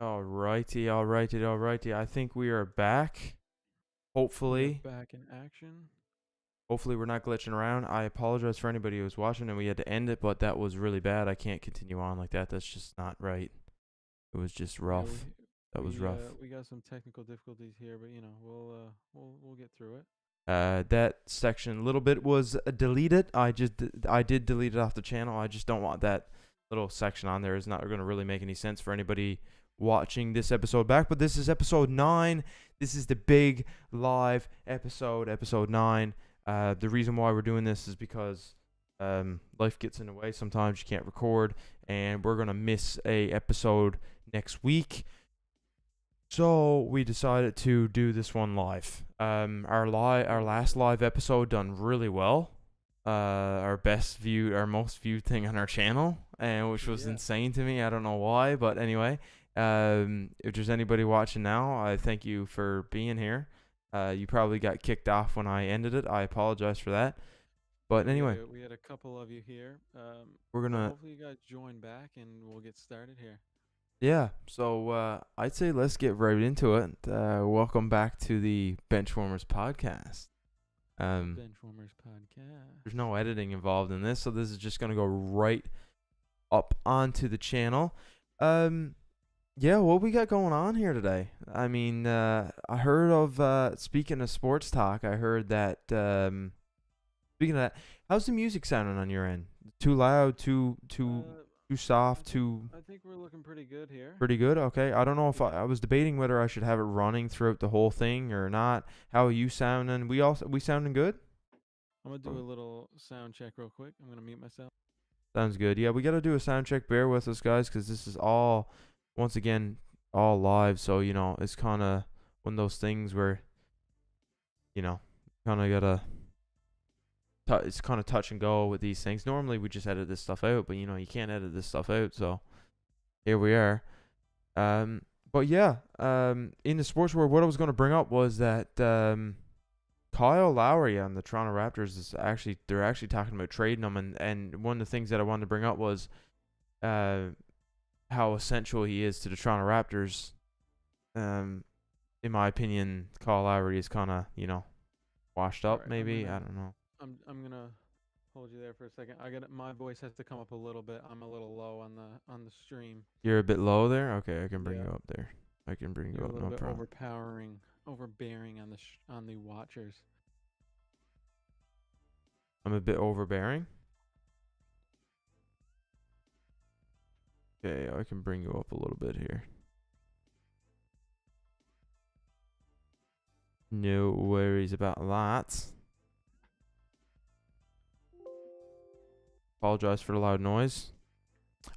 Alrighty. I think we are back. We are Hopefully, back in action. hopefully we're not glitching around. I apologize for anybody who was watching and we had to end it, but that was really bad. I can't continue on like that. That's just not right. It was just Yeah, rough. That was rough. we got some technical difficulties here, but we'll get through it. That section a little bit was deleted. I did delete it off the channel. I just don't want that little section on there. It's not going to really make any sense for anybody watching this episode back. But this is episode 9. This is the big live episode 9. The reason why we're doing this is because life gets in the way. Sometimes you can't record, and we're gonna miss a episode next week. So we decided to do this one live. Our last live episode done really well. Our most viewed thing on our channel, and which was Yeah. insane to me. I don't know why, but anyway. If there's anybody watching now, I thank you for being here. You probably got kicked off when I ended it. I apologize for that. But anyway, We had a couple of you here. we're But gonna hopefully you guys join back and we'll get started here. yeah. So I'd say let's get right into it. Welcome back to the Benchwarmers podcast. Um, Benchwarmers podcast. there's no editing involved in this, so this is just gonna go right up onto the channel. Yeah, what we got going on here today? I mean, I heard of speaking of sports talk. I heard that speaking of that, how's the music sounding on your end? Too loud? Too soft? Too I think we're looking pretty good here. pretty good? Okay. I don't know if Yeah. I was debating whether I should have it running throughout the whole thing or not. How are you sounding? We sounding good? I'm gonna do a little sound check real quick. I'm gonna mute myself. Sounds good. Yeah, we got to do a sound check. Bear with us, guys, because this is all, once again, all live. So, it's kind of one of those things where, kind of got to, it's kind of touch and go with these things. Normally, we just edit this stuff out, but, you can't edit this stuff out. So, here we are. But yeah, in the sports world, what I was going to bring up was that, Kyle Lowry on the Toronto Raptors they're actually talking about trading him, and one of the things that I wanted to bring up was how essential he is to the Toronto Raptors. In my opinion, Kyle Lowry is kind of washed All up. right, Maybe I don't know. I'm gonna hold you there for a second. My voice has to come up a little bit. I'm a little low on the stream. You're a bit low there. Okay, I can bring Yeah. you up there. I can bring you You're a up. little No bit problem. overbearing on the watchers. I'm a bit overbearing. Okay, I can bring you up a little bit here. No worries about that. Apologize for the loud noise.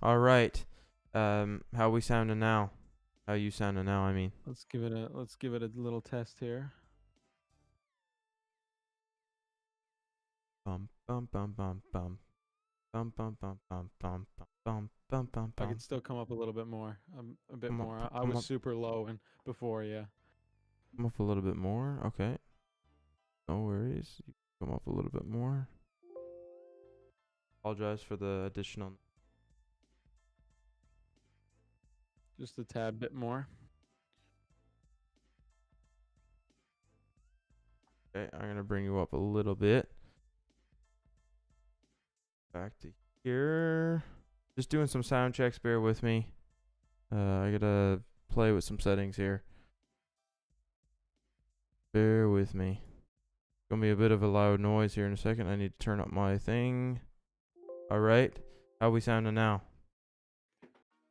All right. How we sounding now? How you sounding now? I mean. Let's give it a little test here. Bum bum bum bum bum bum bum bum bum bum bum bum bum I bum. could still come up a little bit more. A bit Come up, more. I come was up, super low and before, yeah. come up a little bit more. Okay. No worries. You come up a little bit more. Apologize for the additional. Just a tad bit more. Okay, I'm gonna bring you up a little bit. Back to here. Just doing some sound checks. Bear with me. I gotta play with some settings here. Bear with me. Gonna be a bit of a loud noise here in a second. I need to turn up my thing. All right. How we sounding now?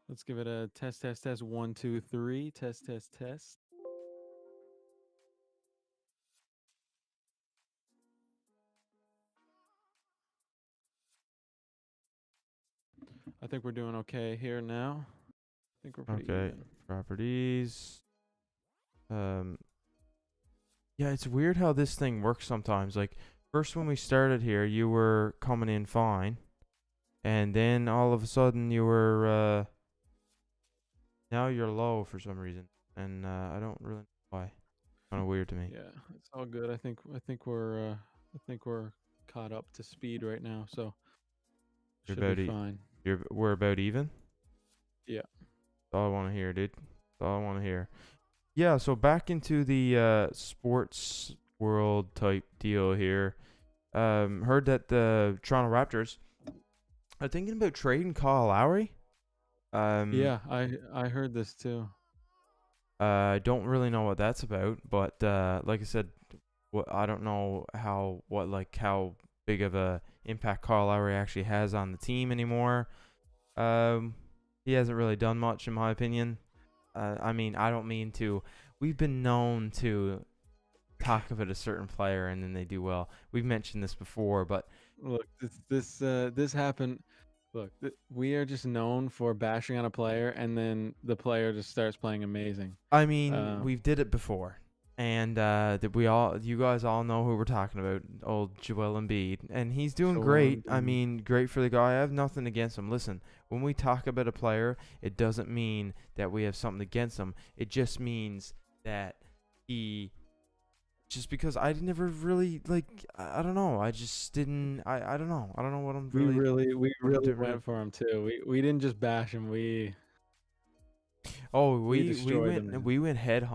Let's give it a test, test, test. 1, 2, 3. Test, test, test. I think we're doing okay here now. I think we're pretty Okay. even. Properties. Yeah, it's weird how this thing works sometimes. Like first when we started here, you were coming in fine, and then all of a sudden you were now you're low for some reason, and I don't really know why. Kind of weird to me. Yeah, it's all good. I think we're caught up to speed right now, so You're should be about fine. we're about even. Yeah. That's all I want to hear, dude. That's all I want to hear. Yeah, so back into the sports world type deal here. Heard that the Toronto Raptors are thinking about trading Kyle Lowry. Um, Yeah, I heard this too. I don't really know what that's about, but like I said, I don't know how big of a impact Kyle Lowry actually has on the team anymore. Um, he hasn't really done much in my opinion. I mean, I don't mean to. We've been known to talk about a certain player and then they do well. We've mentioned this before, but Look, this happened. Look, we are just known for bashing on a player, and then the player just starts playing amazing. I mean, Um, we've did it before. And you guys all know who we're talking about, old Joel Embiid, and he's doing Joel great. I Embiid. mean, great for the guy. I have nothing against him. Listen, when we talk about a player, it doesn't mean that we have something against him. It just means that he, just because I never really like, I don't know. I just didn't. I don't know. I don't know what I'm really We what I'm really doing. went for him too. We didn't just bash him. Oh, We we destroyed the went man. we went head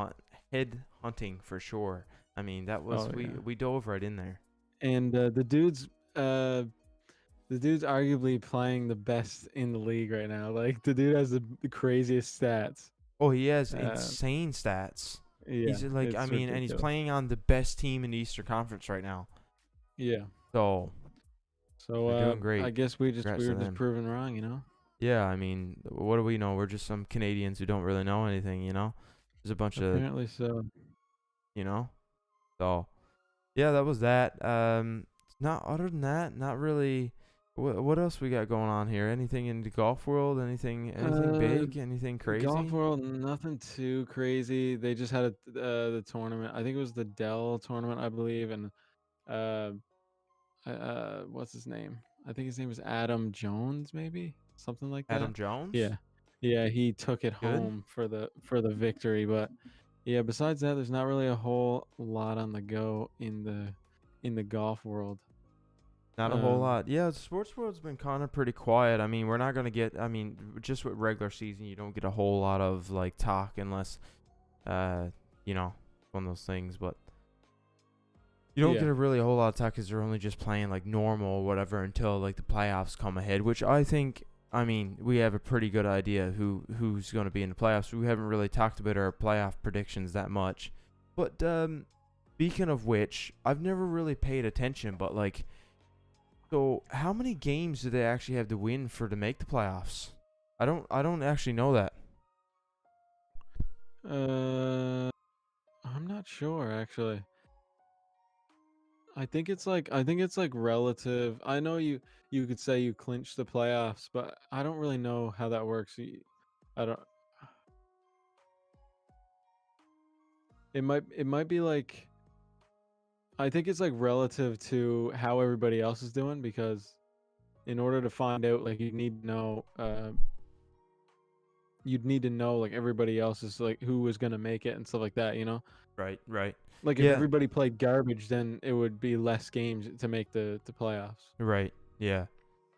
hunting for sure. I mean, that was Oh yeah. we dove right in there. And uh the dude's arguably playing the best in the league right now. Like the dude has the craziest stats. Oh, he has Uh, insane stats. yeah, He's like, I it's mean, and he's ridiculous. playing on the best team in the Eastern Conference right now. Yeah. So So they're doing I great. guess we Congrats were to just them. proven wrong, you know. Yeah, I mean, what do we know? We're just some Canadians who don't really know anything, you know? There's a bunch of, Apparently so. you know? So, yeah, that was that. Not other than that, not really. What else we got going on here? Anything in the golf world? Anything Uh, big? Anything Golf crazy? world, nothing too crazy. They just had the tournament. I think it was the Dell tournament, I believe, and uh, what's his name? I think his name was Adam Jones, maybe something like Adam that. Jones? Yeah, yeah, he took it Good. home for the victory. But yeah, besides that, there's not really a whole lot on the go in the golf world. Not a whole Um, lot. Yeah, the sports world's been kind of pretty quiet. I mean, we're not gonna get. I mean, just with regular season, you don't get a whole lot of like talk unless, uh, you know, one of those things. But you don't yeah, get a whole lot of talk because they're only just playing like normal or whatever until like the playoffs come ahead. Which I think. I mean, we have a pretty good idea who's going to be in the playoffs. We haven't really talked about our playoff predictions that much. But speaking of which, I've never really paid attention. But like. So, how many games do they actually have to win for to make the playoffs? I don't actually know that. uh, I'm not sure actually. I think it's like relative. I know you could say you clinched the playoffs, but I don't really know how that works. I don't. It might be like I think it's like relative to how everybody else is doing because in order to find out, like you'd need to know like everybody else is like who was gonna make it and stuff like that. You know, Right, right. like if Yeah, everybody played garbage, then it would be less games to make the playoffs. right. Yeah.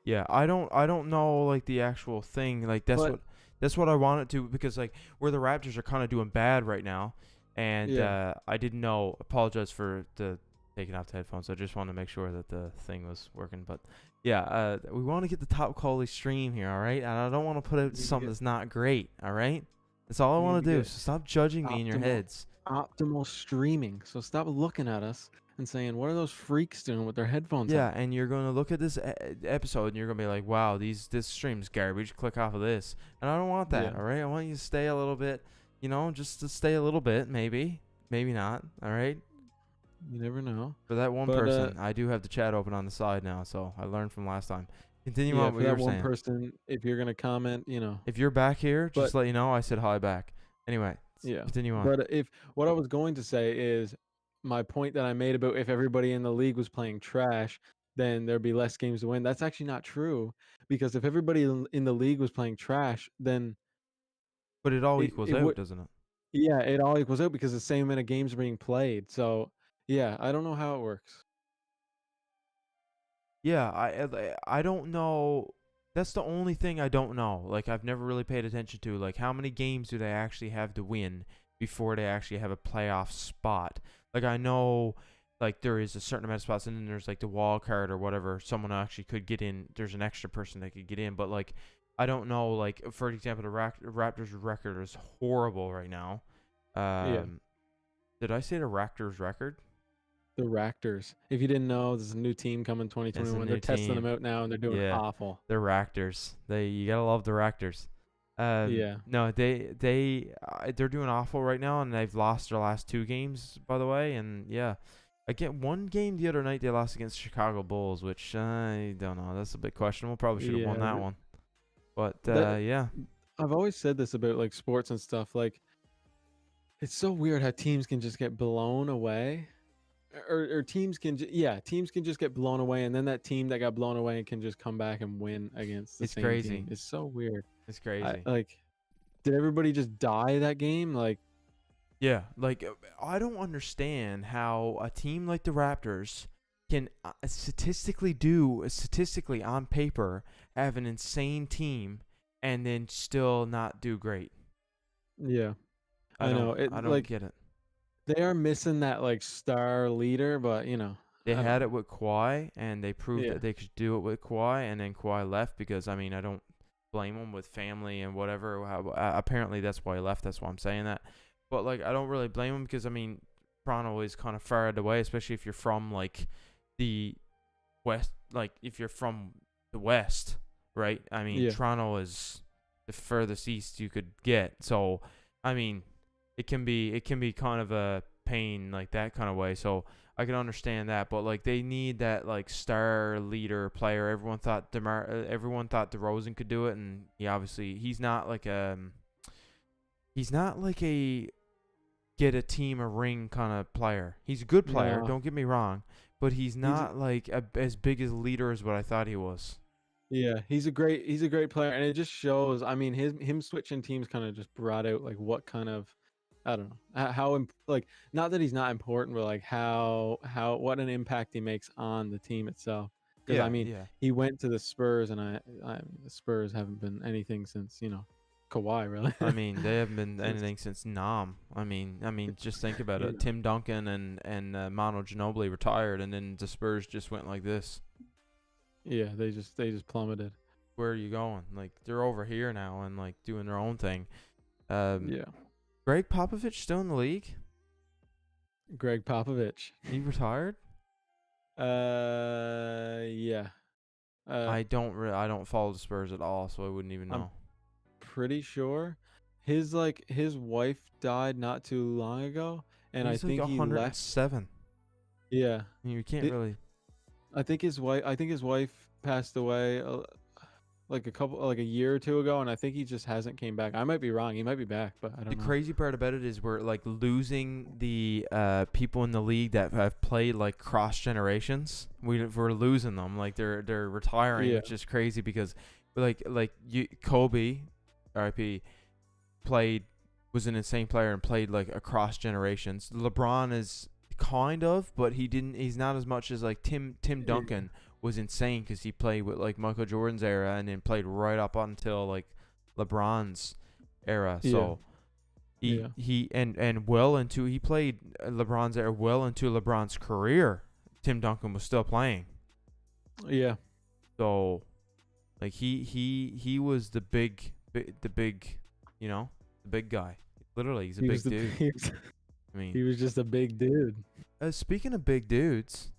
Yeah, I don't know like the actual thing. Like But that's what I wanted to because like where the Raptors are kind of doing bad right now, and yeah. I didn't know. Apologize for the taking off the headphones. I just wanted to make sure that the thing was working. But yeah, we want to get the top quality stream here, all right? And I don't want to put out You need to something get that's not great, all right? That's all I you need want to to do. get So stop judging me in your optimal heads. optimal streaming. So stop looking at us and saying, "What are those freaks doing with their headphones Yeah, on?" and you're going to look at this episode and you're going to be like, "Wow, this stream's garbage. Click off of this." And I don't want that, Yeah, all right? I want you to stay a little bit, just to stay a little bit, maybe. Maybe not, all right? you never know. For that one But person, I do have the chat open on the side now, so I learned from last time. Continue yeah, on for what you that were one saying. person, if you're gonna comment, If you're back here, but just let you know I said hi back. Anyway, yeah, continue on. but if what I was going to say is my point that I made about if everybody in the league was playing trash, then there'd be less games to win. That's actually not true because if everybody in the league was playing trash, then But it all equals it out, would doesn't it? yeah, it all equals out because the same amount of games are being played. So yeah, I don't know how it works. Yeah, I don't know. That's the only thing I don't know. Like, I've never really paid attention to. Like, how many games do they actually have to win before they actually have a playoff spot? Like, I know, like, there is a certain amount of spots, and then there's, like, the wild card or whatever. Someone actually could get in. There's an extra person that could get in. But, like, I don't know. Like, for example, the Raptors record is horrible right now. Yeah. Did I say the Raptors record? The Raptors. If you didn't know, there's a new team coming It's a 2021. They're new testing them team. out now, and they're doing Yeah, awful. the Raptors. You gotta love the Raptors. Yeah. No, they're doing awful right now, and they've lost their last 2 games, by the way. And yeah, again, one game the other night they lost against Chicago Bulls, which I don't know. That's a bit questionable. Probably should have won Yeah. that one. But That yeah, I've always said this about like sports and stuff. Like, it's so weird how teams can just get blown away. Or teams can teams can just get blown away, and then that team that got blown away can just come back and win against the it's same team. crazy. It's so weird. It's I crazy. like Did everybody just die that game? Like, Yeah, like I don't understand how a team like the Raptors can statistically on paper have an insane team and then still not do great. yeah, I I know don't it. I don't Like, get it. they are missing that like star leader, but They I don't had know. it with Kawhi, and they proved Yeah, that they could do it with Kawhi, and then Kawhi left because I mean I don't blame him with family and whatever. Apparently that's why he left. That's why I'm saying that. But like I don't really blame him because I mean Toronto is kind of far away, especially if you're from like the west. Like if you're from the west, right? I mean yeah, Toronto is the furthest east you could get. So I mean it can be kind of a pain like that kind of way. So I can understand that, but like they need that like star leader player. Everyone thought DeRozan could do it, and he's not like a get a team a ring kind of player. He's a good player, no, don't get me wrong, but he's he's not like as big as a leader as what I thought he was. yeah, he's a great player, and it just shows. I mean, him switching teams kind of just brought out like what kind of, I don't know, like, not that he's not important, but like how what an impact he makes on the team itself. Because I Yeah, mean, yeah. he went to the Spurs, and the Spurs haven't been anything since Kawhi, really. I mean, they haven't been Since anything since Nam. I mean, just think about yeah, it. Tim Duncan and Manu Ginobili retired, and then the Spurs just went like this. yeah, they just plummeted. Where are you going? Like they're over here now and like doing their own thing. Um, Yeah, Greg Popovich still in the league? Greg Popovich. He retired? Yeah. Uh, I don't follow the Spurs at all, so I wouldn't even I'm know. pretty sure his wife died not too long ago, and I He's like think he left. 107. Yeah, You can't It- really. I think his wife passed away like a year or two ago, and I think he just hasn't came back. I might be wrong. He might be back, but I The don't know. crazy part about it is we're like losing the people in the league that have played like cross generations. We're losing them. Like they're retiring, Yeah, which is crazy because Kobe, R.I.P. was an insane player and played like across generations. LeBron is kind of, but he's not as much as like Tim yeah, Duncan was insane because he played with like Michael Jordan's era and then played right up until like LeBron's era. yeah, So yeah, and well into he played LeBron's era well into LeBron's career. Tim Duncan was still playing. yeah. So like he was the big, the big guy. Literally, he's a He was big dude. I he mean, was just a big dude. speaking of big dudes,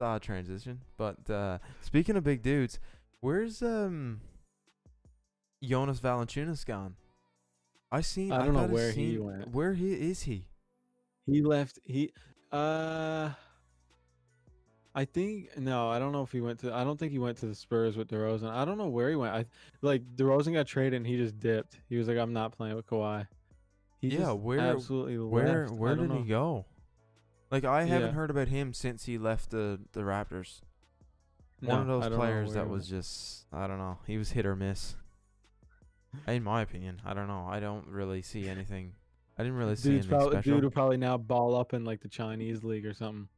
odd transition, but speaking of big dudes, where's Jonas Valanciunas gone? I I don't know thought I where he seen went. where he is he? He left. Uh, I think no. I don't know if he went to. I don't think he went to the Spurs with DeRozan. I don't know where he went. Like DeRozan got traded and he just dipped. He was like, "I'm not playing with Kawhi." He Yeah, just where absolutely where left. I where don't did he know. go? Like I haven't Yeah. heard about him since he left the Raptors. One of No, those I don't know players where that he was went. just I don't know. He was hit or miss. In my opinion, I don't know. I don't really see anything. I didn't really see anything Dude special. will probably now ball up in like the Chinese league or something.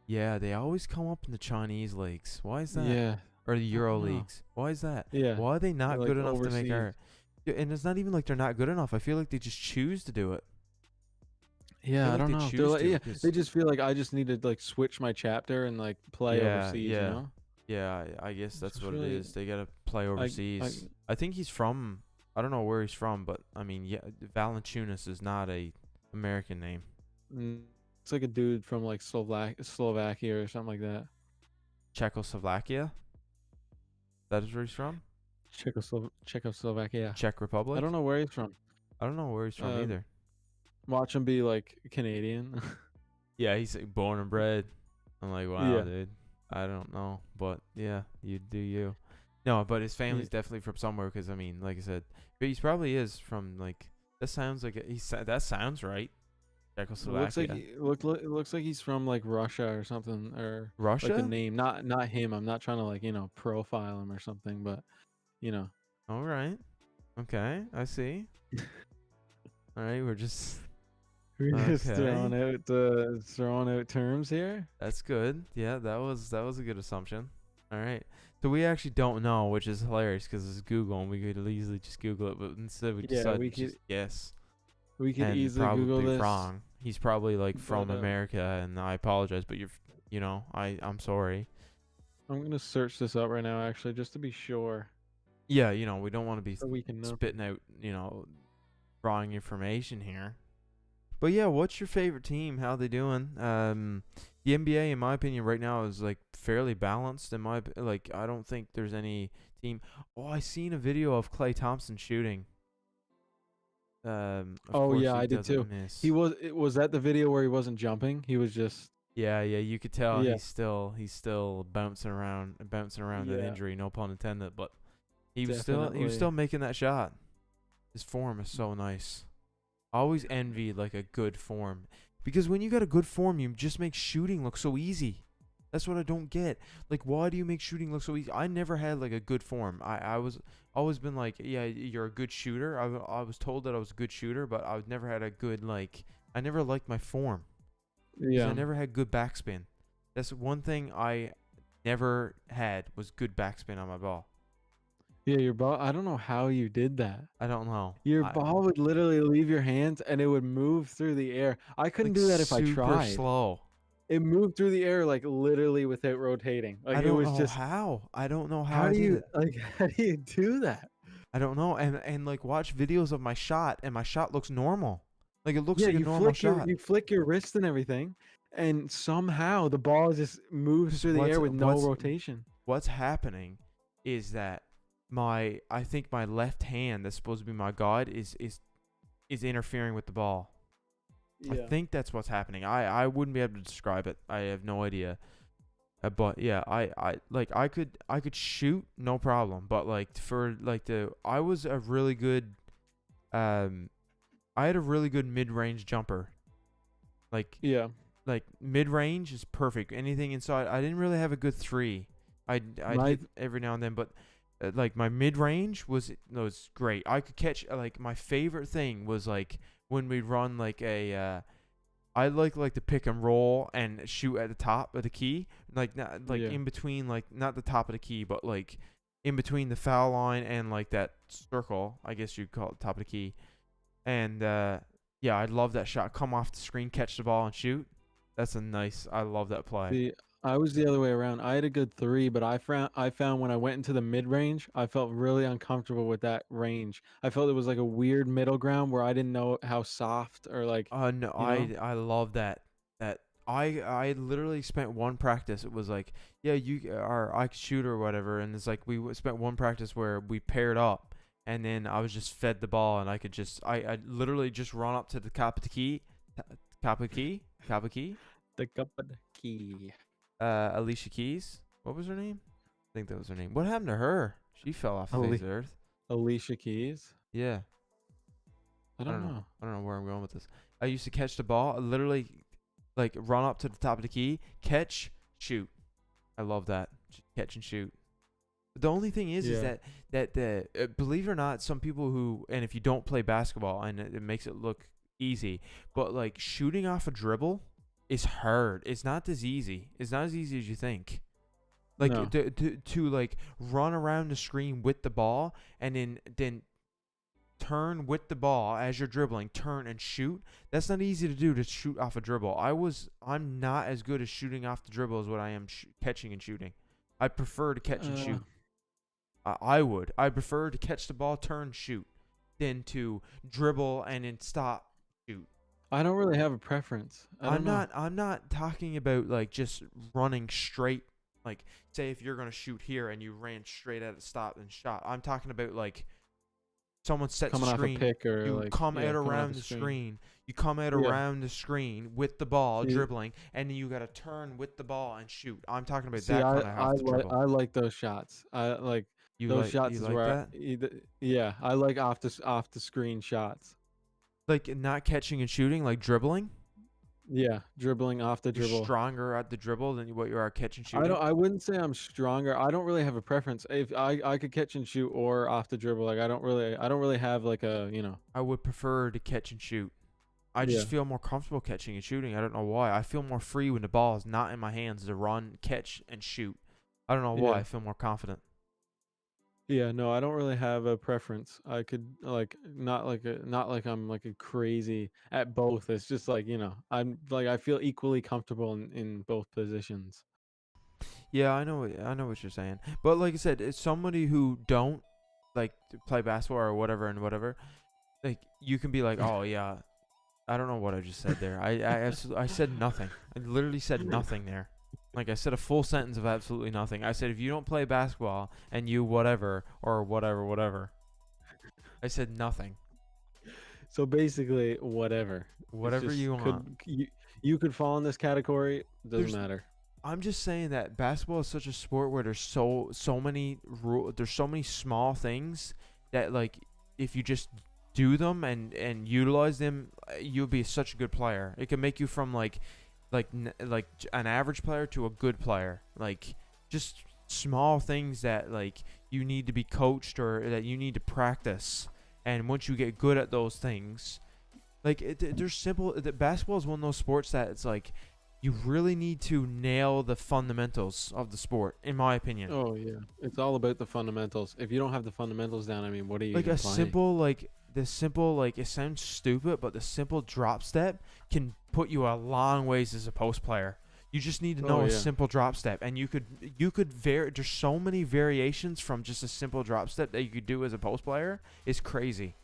Yeah, they always come up in the Chinese leagues. Why is that? Yeah. or the I Euro don't know. leagues. Why is that? Yeah, Why are they they're not like good enough to make overseas. art? Yeah, and it's not even like they're not good enough. I feel like they just choose to do it. I Yeah, feel I like don't they know. They're choose like, to yeah, they because just feel like I just need to like switch my chapter and like play yeah, overseas, you yeah, know? yeah. I guess It's that's just what it really is. They gotta play I overseas. I think he's from. I don't know where he's from, but I mean, yeah, Valanciunas is not a American name. it's like a dude from like Slovakia or something like that. Czechoslovakia. That is where he's from. Czechoslovakia. Czech I don't Republic. know where he's from. I don't know where he's from Um, either. watch him be like Canadian. Yeah, he's like, born and bred. I'm like, wow, Yeah. dude. I don't know, but yeah, you do you. No, but his Yeah. family's definitely from somewhere. Because I mean, like I said, but he probably is from like. That sounds like that sounds right. It looks like Czechoslovakia, it looks like he's from like Russia or something, or like the Russia. name. Not him. I'm not trying to like profile him or something, but you know. All right. Okay, I see. All right, we're just We're just okay. throwing out terms here. That's good. Yeah, that was a good assumption. All right. So we actually don't know, which is hilarious because it's Google and we could easily just Google it, but instead we Yeah, decided to just guess we could and easily Google probably this, wrong. He's probably like but from America, and I apologize, but I'm sorry. I'm gonna search this up right now actually just to be sure, Yeah, we don't want to be so we can know. spitting out, wrong information here. But yeah, what's your favorite team? How they doing? The NBA, in my opinion, right now is like fairly balanced. Like, I don't think there's any team. Oh, I seen a video of Klay Thompson shooting. Of Oh course yeah, he I did too. doesn't miss. Was that the video where he wasn't jumping? He was just Yeah, you could tell yeah, he's still bouncing around that yeah, injury. No pun intended, but he was still definitely. making that shot. His form is so nice. I always envied like a good form, because when you got a good form, you just make shooting look so easy. That's what I don't get. Like, why do you make shooting look so easy? I never had like a good form. I was always been like, yeah, you're a good shooter. I was told that I was a good shooter, but I've never had a good like. I never liked my form because I Yeah. never had good backspin. That's one thing I never had was good backspin on my ball. Yeah, your ball. I don't know how you did that. I don't know. Your I ball would literally leave your hands and it would move through the air. I couldn't like do that if I super tried. slow. It moved through the air like literally without rotating. Like I it don't was know just how. I don't know how how I do did you it. like how do you do that? I don't know. And like watch videos of my shot, and my shot looks normal. Like it looks Yeah, like a normal shot. you flick your wrist and everything, and somehow the ball just moves Because through the air with no rotation. what's happening is that I think my left hand that's supposed to be my guide is interfering with the ball. I Yeah. think that's what's happening. I wouldn't be able to describe it. I have no idea. But yeah, I could shoot no problem. But like for like I was a really good um I had a really good mid-range jumper. Like Yeah. like mid-range is perfect. Anything inside, I didn't really have a good three. I'd My hit every now and then, but like my mid-range was great. I could catch like my favorite thing was like when we'd run like a I like to pick and roll and shoot at the top of the key, like not like yeah. in between, like not the top of the key, but like in between the foul line and like that circle, I guess you'd call it top of the key. And yeah, I love that shot. Come off the screen, catch the ball, and shoot. I love that play. See, I was the other way around. I had a good three, but I found when I went into the mid range, I felt really uncomfortable with that range. I felt it was like a weird middle ground where I didn't know how soft or like, No, you know? I love that. I literally spent one practice. It was like, yeah, you are I could shoot or whatever, and it's like spent one practice where we paired up, and then I was just fed the ball, and I literally just run up to the top of the key, top of the key. The cup of the key. Alicia Keys. What was her name? I think that was her name. What happened to her? She fell off the face of Ali- the earth. Alicia Keys? Yeah. I I don't don't know. know. I don't know where I'm going with this. I used to catch the ball, literally, like run up to the top of the key, catch, shoot. I love that. Catch and shoot. But the only thing is Yeah. that the believe it or not, some people who, and if you don't play basketball, and it makes it look easy, but like shooting off a dribble is hard. It's not as easy. It's not as easy as you think. Like No. to like run around the screen with the ball and then turn with the ball as you're dribbling, turn and shoot. That's not easy to do, to shoot off a dribble. I'm not as good at shooting off the dribble as what I am catching and shooting. I prefer to catch and Uh, shoot. I prefer to catch the ball, turn, shoot, than to dribble and then stop, shoot. I don't really have a preference. I don't know. I'm not talking about like just running straight. Like, say if you're gonna shoot here and you ran straight at it, stopped and shot. I'm talking about like someone sets Coming a off a screen. pick or You like come out coming off around a the screen. screen. You come out Yeah. around the screen with the ball, See, dribbling, and then you gotta turn with the ball and shoot. I'm talking about see, that I kind of I off the like dribble. I like those shots. I like those shots You is like where that? yeah, I like off the screen shots. Like not catching and shooting, like dribbling. Yeah, dribbling off the You're dribble. stronger at the dribble than what you are at catch and I shooting. don't. I wouldn't say I'm stronger. I don't really have a preference. If I could catch and shoot or off the dribble, like I don't really have like a I would prefer to catch and shoot. I yeah just feel more comfortable catching and shooting. I don't know why. I feel more free when the ball is not in my hands to run, catch, and shoot. I don't know why. yeah I feel more confident. yeah. No, I don't really have a preference. I could like not like I'm like a crazy at both. It's just like I'm like I feel equally comfortable in both positions. Yeah, I know what you're saying. But like I said, it's somebody who don't like to play basketball or whatever and whatever. Like you can be like, oh yeah, I don't know what I just said there. I said nothing. I literally said nothing there. Like I said a full sentence of absolutely nothing. I said if you don't play basketball and you whatever or whatever. I said nothing. So basically, whatever. It's Whatever just you want. you could fall in this category. Doesn't There's matter. I'm just saying that basketball is such a sport where there's so many there's so many small things that like if you just do them and utilize them, you'll be such a good player. It can make you from like an average player to a good player. Like just small things that like you need to be coached or that you need to practice. And once you get good at those things, like they're simple. Basketball is one of those sports that it's like you really need to nail the fundamentals of the sport, in my opinion. Oh yeah, it's all about the fundamentals. If you don't have the fundamentals down, I mean, what are you Like even a playing? simple like it sounds stupid, but the simple drop step can put you a long ways as a post player. You just need to know Oh a yeah, simple drop step, and you could vary. There's so many variations from just a simple drop step that you could do as a post player. It's crazy.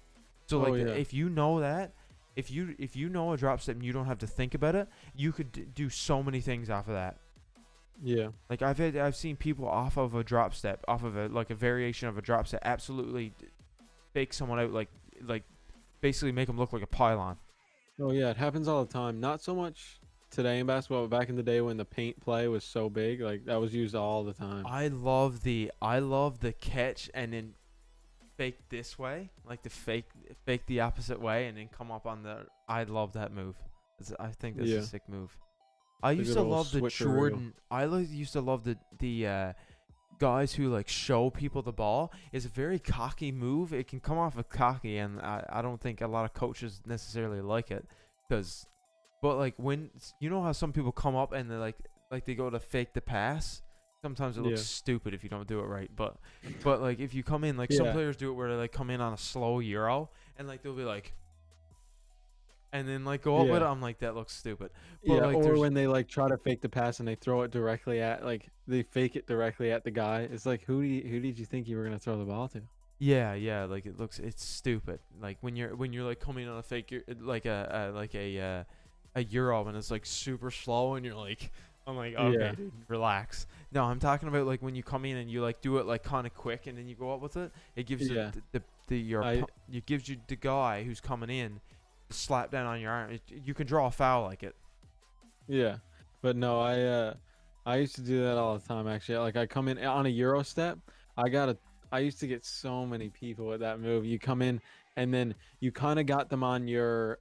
So oh like yeah, if you know that, if you know a drop step and you don't have to think about it, you could do so many things off of that. yeah, Like I've seen people off of a drop step, off of a like a variation of a drop step, absolutely fake someone out, like basically make them look like a pylon. oh yeah. It happens all the time. Not so much today in basketball, but back in the day when the paint play was so big, like that was used all the time. I love the catch and then fake this way, like the fake the opposite way and then come up on the. I love that move. I think that's Yeah, a sick move. I the used good to old love the switcheroo. Jordan. Used to love the guys who like show people the ball. It's a very cocky move. It can come off as cocky, and I don't think a lot of coaches necessarily like it, because, but like when you know how some people come up and they like they go to fake the pass. Sometimes it looks Yeah, stupid if you don't do it right, but like if you come in like some yeah, players do it where they like come in on a slow euro and like they'll be like and then like go up with it. yeah, I'm like that looks stupid, but yeah. like Or there's when they like try to fake the pass and they throw it directly at they fake it directly at the guy. It's like who did you think you were gonna throw the ball to? yeah, like it's stupid. Like when you're like coming on a fake a euro and it's like super slow and you're like I'm like okay Yeah, dude relax. No, I'm talking about like when you come in and you like do it like kind of quick and then you go up with it. It gives yeah. I it gives you the guy who's coming in slap down on your arm. You can draw a foul like it. Yeah, but no, I used to do that all the time actually. Like I come in on a Euro step. I used to get so many people with that move. You come in and then you kind of got them on your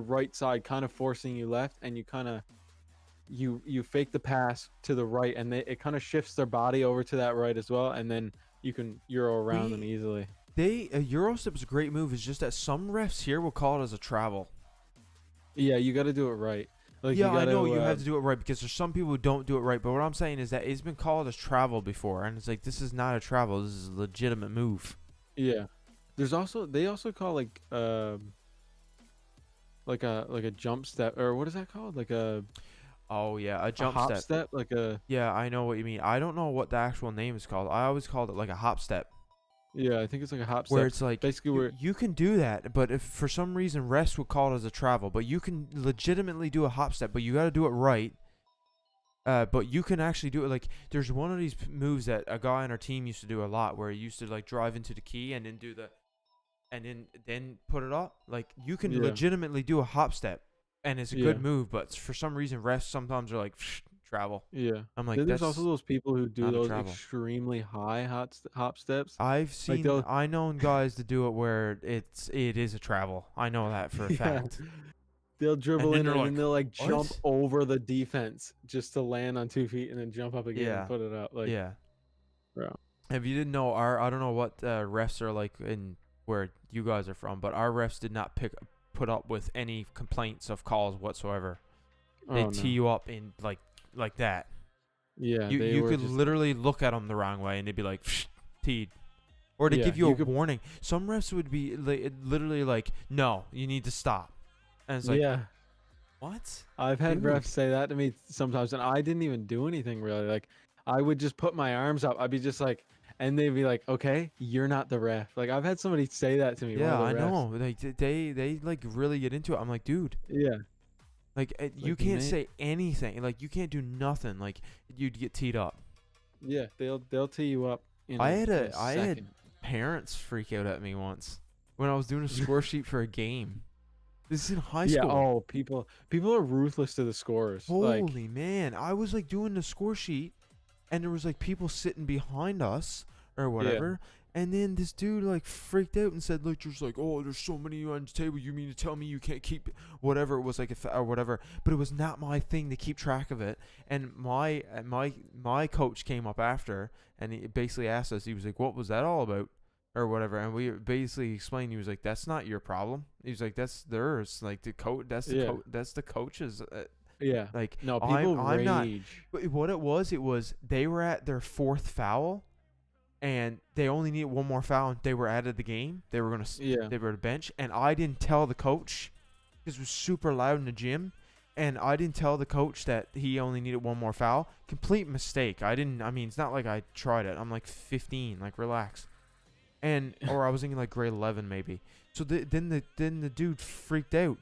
right side, kind of forcing you left, and you kind of you fake the pass to the right, and it kind of shifts their body over to that right as well, and then you can Euro around them We easily. a Euro step is a great move. It's just that some refs here will call it as a travel. Yeah, you got to do it right. Like Yeah, you I got know to you have to do it right because there's some people who don't do it right. But what I'm saying is that it's been called as travel before, and it's like this is not a travel. This is a legitimate move. yeah. There's also they also call like a jump step, or what is that called? Like Oh yeah, a a jump hop step. step, like a Yeah, I know what you mean. I don't know what the actual name is called. I always called it like a hop step, yeah, I think it's like a hop where step. it's like Basically you where you can do that, but if for some reason refs would call it as a travel, but you can legitimately do a hop step, but you got to do it right. But you can actually do it. Like there's one of these moves that a guy on our team used to do a lot, where he used to like drive into the key and then do the and then put it up. Like you can yeah, legitimately do a hop step, and it's a good yeah, move. But for some reason, refs sometimes are like travel. yeah. I'm like Then there's also that's those people who do not a those travel. extremely high hop steps. Like I known guys to do it where it is a travel. I know that for a yeah, fact. they'll And dribble then in they're and then like, they'll like jump what? over the defense just to land on 2 feet and then jump up again and Yeah, put it up. Like, yeah. bro. If you didn't know, I don't know what refs are like in where you guys are from, but our refs did not put up with any complaints of calls whatsoever. They Oh tee no. you up in like that. Yeah, You they you were could just literally look at them the wrong way and they'd be like, teed. Or they yeah, give you a you could warning. Some refs would be literally like, no, you need to stop. And it's like, yeah. what? I've had refs Dude. say that to me sometimes, and I didn't even do anything really. Like, I would just put my arms up. I'd be just like, and they'd be like, "Okay, you're not the ref." Like, I've had somebody say that to me, one Yeah, of the I refs. know. Like they like really get into it. I'm like, dude, Yeah, like it's you like, can't man, say anything. Like you can't do nothing. Like you'd get teed up. yeah, they'll tee you up in a I had second. parents freak out at me once when I was doing a score sheet for a game. This is in high Yeah. school. Oh, people are ruthless to the scorers. Like, Holy man, I was like doing the score sheet and there was like people sitting behind us or yeah, whatever. And then this dude like freaked out and said like just like, oh, there's so many on the table. You mean to tell me you can't keep whatever it was like or whatever? But it was not my thing to keep track of it. And my coach came up after and he basically asked us. He was like, what was that all about? Or whatever, and we basically explained. He was like, "That's not your problem." He was like, "That's theirs. Like the coach. yeah, That's the coach's. yeah. Like No, I'm people not." rage. But what it was they were at their fourth foul, and they only needed one more foul, and they were out of the game. Yeah, They were at the bench, and I didn't tell the coach. This was super loud in the gym, and I didn't tell the coach that he only needed one more foul. Complete mistake. I didn't. I mean, it's not like I tried it. I'm like 15. Like relax. Or I was in like grade 11 maybe. So then the dude freaked out,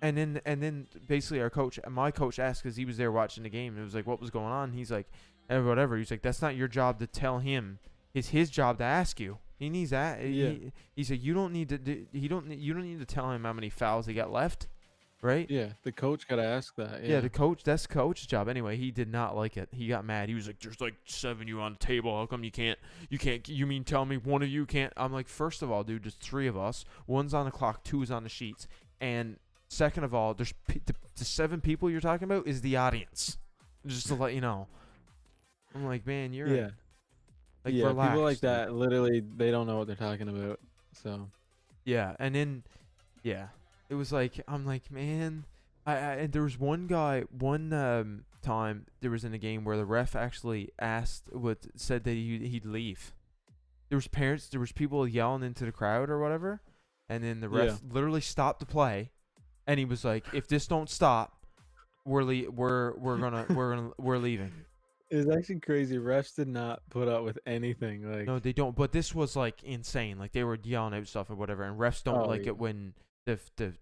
and then basically my coach asked because he was there watching the game. It was like, what was going on? He's like, whatever. He's like, that's not your job to tell him. It's his job to ask you. He needs that. yeah, He said you don't need to. You don't need to tell him how many fouls he got left, right? yeah. The coach gotta ask that. Yeah, Yeah, the coach. That's the coach's job. Anyway, he did not like it. He got mad. He was like, "There's like 7 you on the table. How come you can't? You can't. You mean tell me one of you can't?" I'm like, first of all, dude, there's 3 of us. One's on the clock. 2 is on the sheets. And second of all, the 7 people you're talking about is the audience. Just to let you know. I'm like, man, you're yeah. like Yeah, relax. people like dude. that literally they don't know what they're talking about. So Yeah, and then yeah, it was like I'm like, man, and there was one guy one time there was in a game where the ref actually said that he'd leave. There was people yelling into the crowd or whatever, and then the yeah, ref literally stopped the play, and he was like, if this don't stop, we're leaving. it's actually crazy. Refs did not put up with anything. Like, No, they don't. But this was like insane. Like they were yelling out stuff or whatever. And refs don't oh like yeah, it when the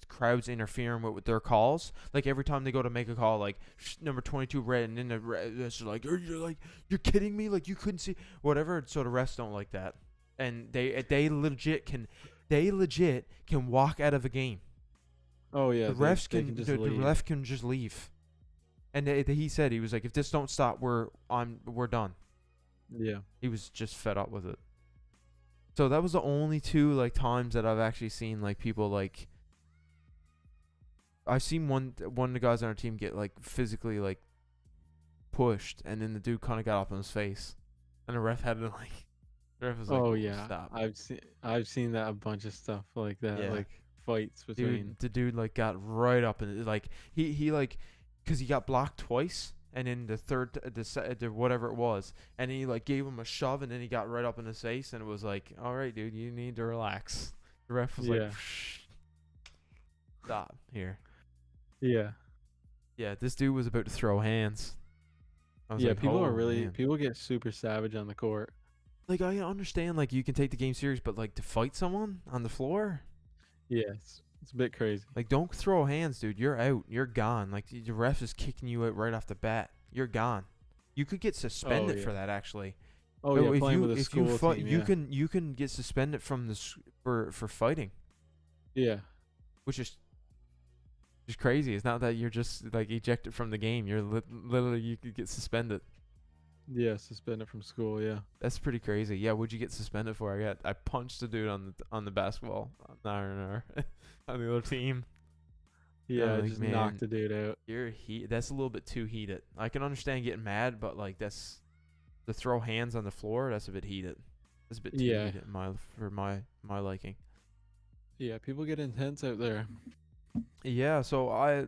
crowd's interfering with their calls. Like every time they go to make a call, like number 22 red, and then it's like, you're kidding me? Like you couldn't see whatever. So the refs don't like that, and they legit can walk out of a game. oh yeah. The They can just the leave. ref can just leave. And he said he was like, if this don't stop, we're done. Yeah, He was just fed up with it. So that was the only 2 like times that I've actually seen like people like I've seen one of the guys on our team get like physically like pushed, and then the dude kind of got up on his face, and the ref had to like the ref was like, oh "Whoa, yeah. stop." I've seen that a bunch of stuff like that. Yeah. Like fights between. The dude like got right up and like he like because he got blocked twice, and in the third, the whatever it was, and he like gave him a shove, and then he got right up in his face, and it was like, all right, dude, you need to relax. The ref was like, Yeah. shh, stop here. Yeah. Yeah, this dude was about to throw hands. I was Yeah, like, people oh, are really man. people get super savage on the court. Like, I understand, like, you can take the game serious, but like to fight someone on the floor, Yeah, it's a bit crazy. like, don't throw hands, dude. You're out. You're gone. Like, the ref is kicking you out right off the bat. You're gone. You could get suspended for that, actually. Oh So yeah, playing with a school fight, team. you can get suspended from for fighting, Yeah. which is just crazy. It's not that you're just like ejected from the game. You're literally, you could get suspended. Yeah, suspended from school. Yeah. That's pretty crazy. Yeah, what'd you get suspended for? I punched a dude on the basketball on the other team. Yeah, like, just man, knocked the dude out. You're That's a little bit too heated. I can understand getting mad, but like that's to throw hands on the floor. That's a bit heated. That's a bit too heated for my liking. Yeah, people get intense out there. Yeah. So I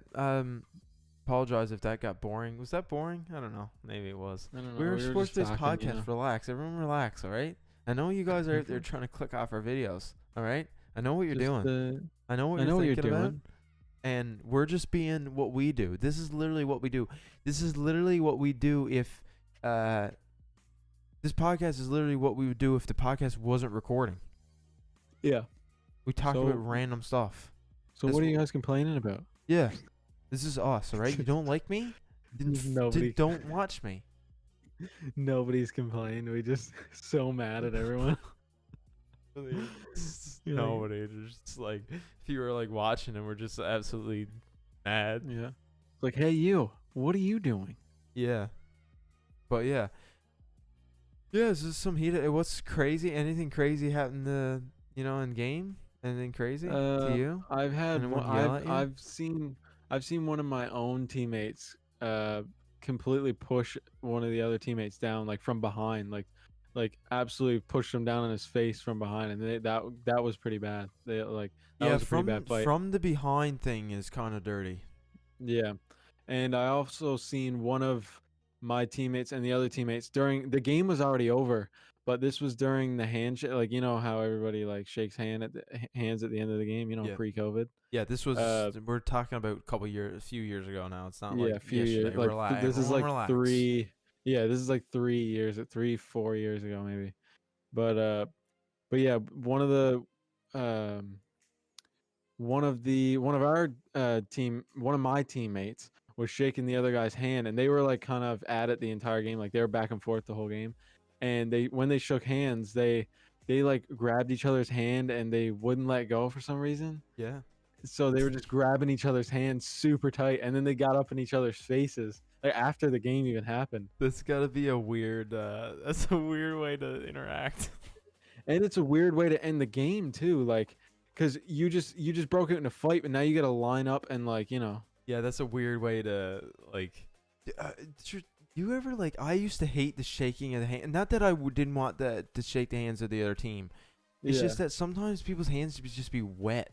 apologize if that got boring. Was that boring? I don't know. Maybe it was. I don't know. We were Sports just Based talking, Podcast. Relax. Everyone relax, all right? I know you guys are out there trying to click off our videos, all right? I know what you're doing. I know what you're thinking about. And we're just being what we do. This is literally what we do. This is literally what we do if this podcast is literally what we would do if the podcast wasn't recording. Yeah. We talk about random stuff. So what are you guys complaining about? Yeah. This is us, all right? You don't like me? Then don't watch me. Nobody's complaining. We just so mad at everyone. Nobody. Just like if you were like watching and we're just absolutely mad. Yeah. It's like, hey, you, what are you doing? Yeah. But yeah. Yeah, this is some heat. What's crazy? Anything crazy happened in game? Anything crazy to you? I've seen one of my own teammates completely push one of the other teammates down, like from behind, like absolutely pushed him down on his face from behind, and that was pretty bad. That was a pretty bad fight. From the behind thing is kind of dirty. Yeah, and I also seen one of my teammates and the other teammates during the game was already over, but this was during the handshake. Like, you know how everybody like shakes hands at the end of the game, pre-COVID. Yeah, this was we're talking about a few years ago now. It's not like a few years. Like this is like relax. 3. Yeah, this is like 3 years, 4 years ago maybe. But yeah, one of my teammates was shaking the other guy's hand, and they were like kind of at it the entire game. Like they were back and forth the whole game. And when they shook hands, they like grabbed each other's hand and they wouldn't let go for some reason. Yeah. So they were just grabbing each other's hands super tight, and then they got up in each other's faces like after the game even happened. That's gotta be a weird. That's a weird way to interact. And it's a weird way to end the game too, like, cause you just broke out in a fight, but now you gotta line up and Yeah, that's a weird way to like. You ever like? I used to hate the shaking of the hand. Not that I didn't want to shake the hands of the other team. It's just that sometimes people's hands just be wet.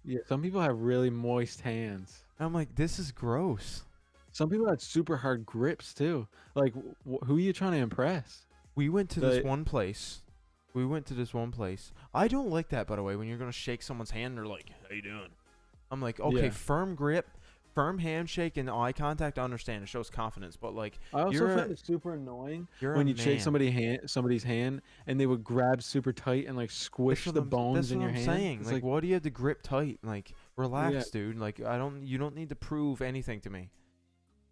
Yeah, some people have really moist hands. I'm like, this is gross. Some people had super hard grips too. Like, who are you trying to impress? We went to this one place. I don't like that, by the way. When you're gonna shake someone's hand, they're like, "How you doing?" I'm like, okay, firm grip. Firm handshake and eye contact, I understand. It shows confidence, but like I also find it super annoying when you shake somebody's hand and they would grab super tight and like squish the bones in your hand. That's what I'm saying. Like, why do you have to grip tight? Like, relax, dude. Like, you don't need to prove anything to me.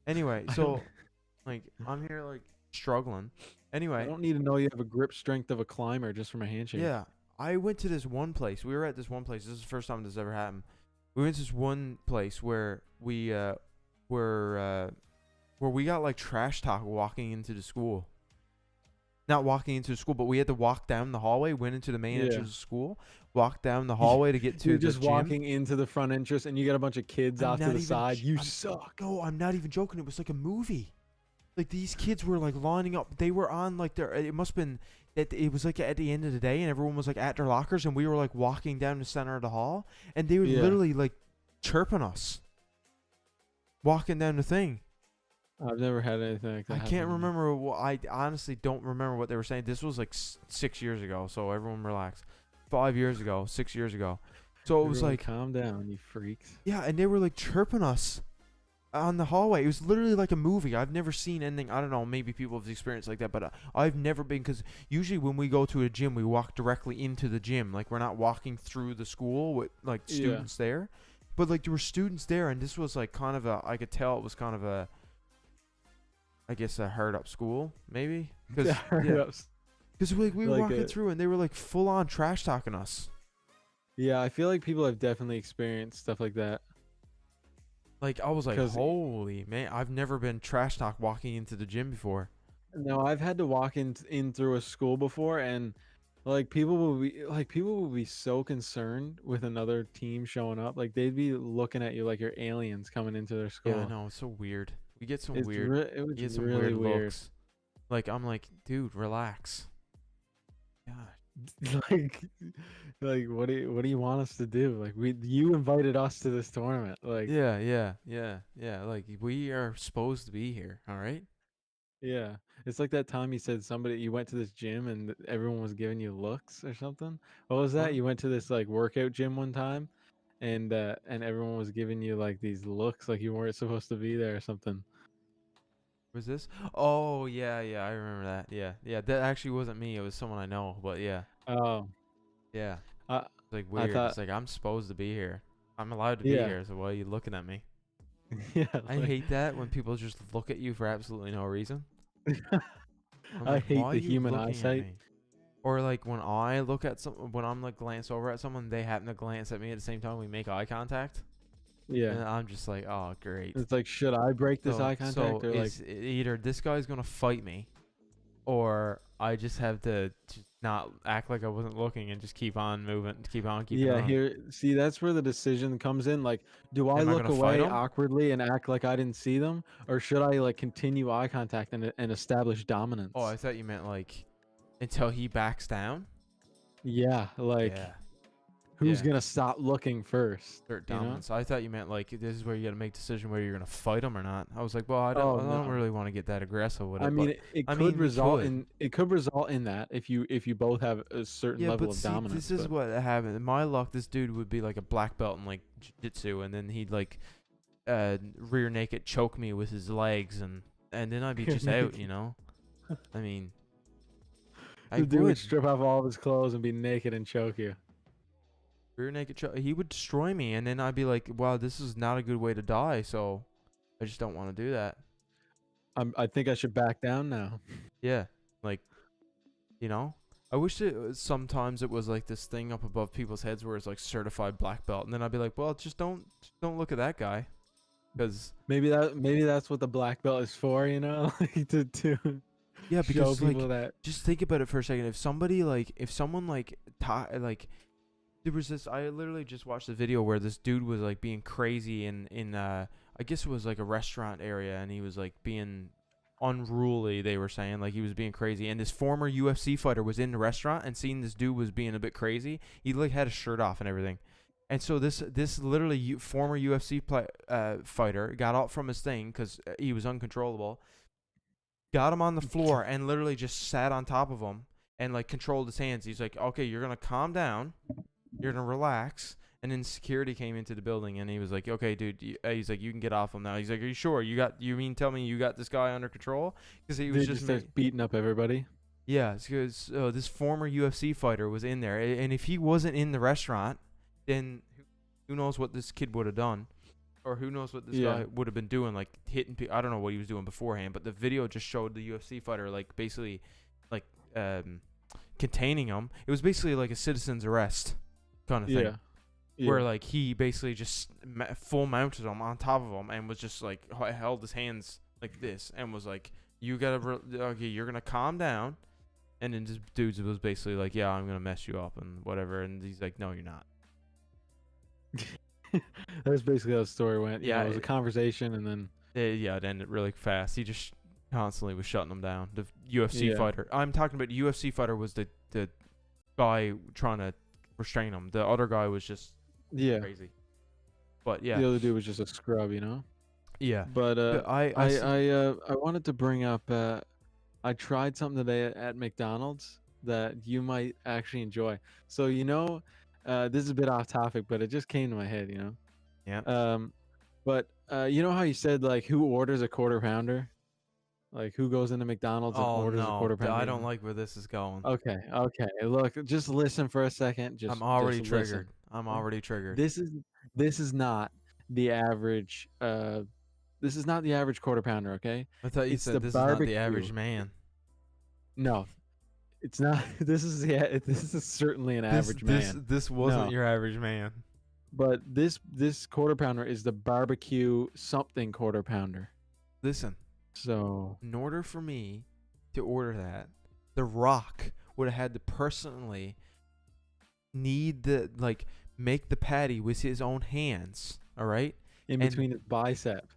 Anyway, so like I'm here like struggling. Anyway, I don't need to know you have a grip strength of a climber just from a handshake. Yeah, I went to this one place. We were at this one place. This is the first time this ever happened. We went to this one place where we got like trash talk walking into the school. Not walking into the school, but we had to walk down the hallway, went into the main entrance of school, walked down the hallway to get to You're the just gym. Walking into the front entrance and you got a bunch of kids off to the side. You suck. No, I'm not even joking. It was like a movie. Like these kids were like lining up. They were on like it must have been that it was like at the end of the day and everyone was like at their lockers and we were like walking down the center of the hall and they were literally like chirping us. walking down the thing. I've never had anything like that I happen can't to me. remember. I honestly don't remember what they were saying. This was like 6 years ago, so everyone relax. 5 years ago, 6 years ago. So it was Everyone like, calm down, you freaks. yeah, and they were like chirping us on the hallway. It was literally like a movie. I've never seen anything. I don't know. Maybe people have experienced like that, but I've never been. Because usually when we go to a gym, we walk directly into the gym. Like we're not walking through the school with like Yeah. students there. But like there were students there, and this was like kind of a. I could tell it was kind of a. I guess a hard up school, maybe. Because Yeah. because like we were Like walking through, and they were like full on trash talking us. Yeah, I feel like people have definitely experienced stuff like that. Like I was like, 'Cause holy man, I've never been trash talk walking into the gym before. no, I've had to walk in through a school before, and like people will be so concerned with another team showing up, like they'd be looking at you like you're aliens coming into their Yeah, I school. know, it's so weird. We get some It's weird, it we was get some really weird weird. looks. Like I'm like, dude, relax. God. like what do you want us to do? Like you invited us to this tournament. Like Yeah. Like we are supposed to be here, all right? yeah. It's like that time you said somebody you went to this gym and everyone was giving you looks or something. What was that? What You went to this like workout gym one time and everyone was giving you like these looks like you weren't supposed to be there or something. was this? Oh yeah, I remember that. Yeah. That actually wasn't me. It was someone I know. But yeah, Oh, yeah. I It's like I weird. It's thought like I'm supposed to be here. I'm allowed to be yeah. here. So why are you looking at me? Yeah, I like hate that when people just look at you for absolutely no reason. I'm I like, hate why are the you human looking at eyesight. me? Or like when I look at when I'm like glance over at someone, they happen to glance at me at the same time. We make eye contact, Yeah. and I'm just like, oh great. It's like should I break this So eye contact or like it's either this guy's gonna fight me, or I just have to just not act like I wasn't looking and just keep on moving, keeping yeah, on. here see that's where the decision comes in. Like, do I Am I look gonna fight away him? awkwardly and act like I didn't see them, or should I like continue eye contact and establish Oh, I dominance? thought you meant like until he backs down. Yeah, like Yeah, who's yeah. gonna stop looking first? Dirt You know? dominance. I thought you meant like this is where you got to make a decision whether you're gonna fight him or not. I was like, well, Oh I don't no. really want to get that aggressive with I it, mean, but it I could mean, we result could. in that if you both have a certain Yeah, level but of see, this dominance. is But what happened. In my luck, this dude would be like a black belt in like jiu-jitsu, and then he'd like rear naked choke me with his legs, and then I'd be you're just out, naked. you know. I mean, I The dude would would strip off all of his clothes and be naked and choke you. rear naked choke. He would destroy me, and then I'd be like, wow, this is not a good way to die. So I just don't want to do that. I think I should back down now. Yeah, like you know. I wish sometimes it was like this thing up above people's heads where it's like certified black belt, and then I'd be like, well, just don't look at that guy, because Maybe that's what the black belt is for, you know, like to yeah, show because people like that. just think about it for a second. If someone like like there was this, I literally just watched a video where this dude was like being crazy in I guess it was like a restaurant area, and he was like being unruly. They were saying like he was being crazy, and this former UFC fighter was in the restaurant and seen this dude was being a bit crazy. He like had his shirt off and everything, and so this literally former UFC fighter got out from his thing because he was uncontrollable. Got him on the floor and literally just sat on top of him and like controlled his hands. He's like, okay, you're gonna calm down, you're gonna relax. And then security came into the building, and he was like, "Okay, dude." He's like, "You can get off him now." He's like, "Are you sure? You mean tell me you got this guy under control?" Because he was They just just starts beating up everybody. yeah. Because this former UFC fighter was in there, and if he wasn't in the restaurant, then who knows what this kid would have done, or who knows what this Yeah, guy would have been doing, like hitting people. I don't know what he was doing beforehand, but the video just showed the UFC fighter like basically like containing him. It was basically like a citizen's arrest kind of thing. yeah, yeah. Where like he basically just full mounted him on top of him and was just like held his hands like this and was like, "You gotta okay, you're gonna calm down." And then this dude was basically like, "Yeah, I'm gonna mess you up and whatever." And he's like, "No, you're not." That's basically how the story went. Yeah, It was a conversation, and then yeah, it ended really fast. He just constantly was shutting him down. The UFC yeah, fighter, I'm talking about. UFC fighter was the guy trying to restrain him. The other guy was just yeah. crazy. But yeah, The other dude was just a scrub, you know. Yeah. But But I see. I wanted to bring up. I tried something today at McDonald's that you might actually enjoy. So this is a bit off topic, but it just came to my head. Yeah. Um, but you know how you said like who orders a quarter pounder? Like who goes into McDonald's and Oh orders a no, quarter I pounder? don't like where this is going. Okay, okay. Look, just listen for a second. I'm Just already listen. triggered. I'm Okay? already triggered. This is this is not the average. This is not the average quarter pounder. Okay, I thought you it's said the this is not the barbecue. average man. No, it's not. This is certainly an This average this man. this wasn't No, your average man. but this quarter pounder is the barbecue something quarter pounder. Listen, So in order for me to order that, The Rock would have had to personally need the like make the patty with his own hands, all right? in And between his bicep,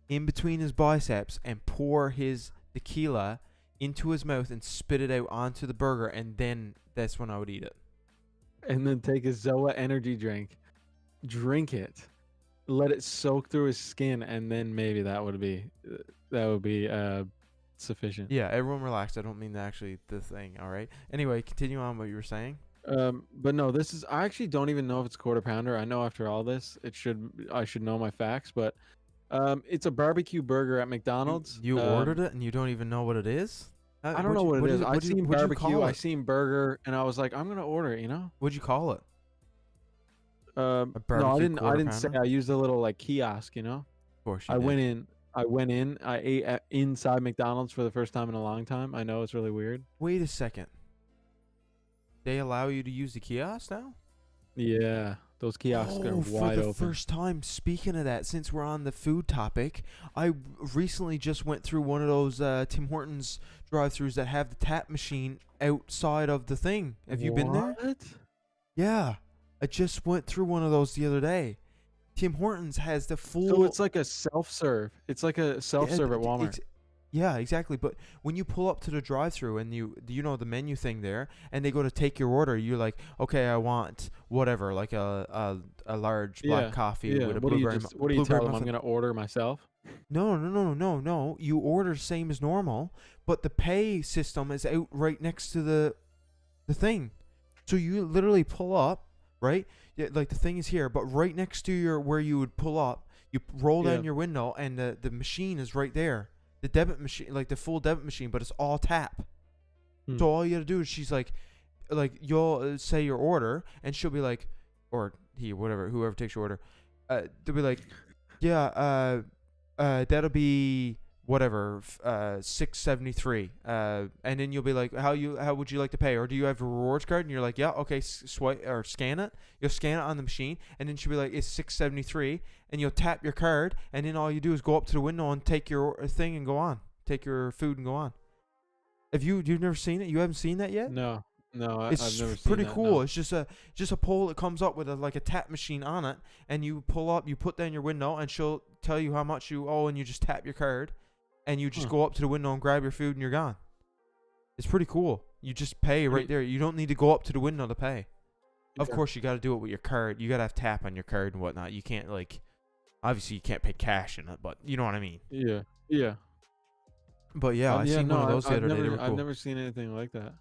in between his biceps and pour his tequila into his mouth and spit it out onto the burger, and then that's when I would eat it. and then take a Zoa energy drink it, let it soak through his skin, and then maybe that would be sufficient. Yeah, everyone relax. I don't mean actually the thing, all right? Anyway, continue on what you were saying. But no, I actually don't even know if it's a quarter pounder. I know after all this, I should know my facts, but it's a barbecue burger at You McDonald's. you ordered it and you don't even know what it is? I don't know what it is. I seen What'd you barbecue, call I it? seen burger, and I was like, I'm gonna order it. What'd you call it? A No, I barbecue didn't. I quarter didn't say. pounder? I used a little like kiosk. Of course you I did. went in. I went in. I ate inside McDonald's for the first time in a long time. I know it's really weird. Wait a second. They allow you to use the kiosk now? Yeah, those kiosks are Oh, for wide the open. first time, speaking of that, since we're on the food topic, I recently just went through one of those Tim Hortons drive-thrus that have the tap machine outside of the thing. Have you been there? What? Yeah. I just went through one of those the other day. Tim Hortons has the full. So it's like a self-serve. It's like a self-serve at Walmart. Yeah, exactly. But when you pull up to the drive-through and you know the menu thing there, and they go to take your order, you're like, okay, I want whatever, like a large black Yeah, coffee yeah. with a What do you blueberry tell them? I'm muffin. gonna order myself. No. You order same as normal, but the pay system is out right next to the thing. So you literally pull up, right? Yeah, like the thing is here, but right next to your where you would pull up, you roll Yeah. down your window, and the machine is right there. The debit machine, like the full debit machine, but it's all tap. Hmm. So all you gotta do is she's like you'll say your order, and she'll be like, or he, whatever, whoever takes your order, they'll be like, yeah, that'll be whatever, 673. And then you'll be like, how would you like to pay, or do you have a rewards card? And you're like, yeah, okay, swipe or scan it. You'll scan it on the machine, and then she'll be like, it's 673, and you'll tap your card, and then all you do is go up to the window and take your thing and go on, take your food and go on. You've never seen it? You haven't seen that yet? No, no, I've It's never seen pretty that. cool. No. It's just a pole that comes up with like a tap machine on it, and you pull up, you put down your window, and she'll tell you how much you owe, and you just tap your card, and you just Huh. go up to the window and grab your food, and you're gone. It's pretty cool. You just pay right there. You don't need to go up to the window to pay. Of Yeah. course, you got to do it with your card. You got to have tap on your card and whatnot. You can't obviously you can't pay cash in it, but you know what I mean. Yeah. Yeah. But yeah, I Yeah. seen No, one of those the other day. They were I've cool. never seen anything like that.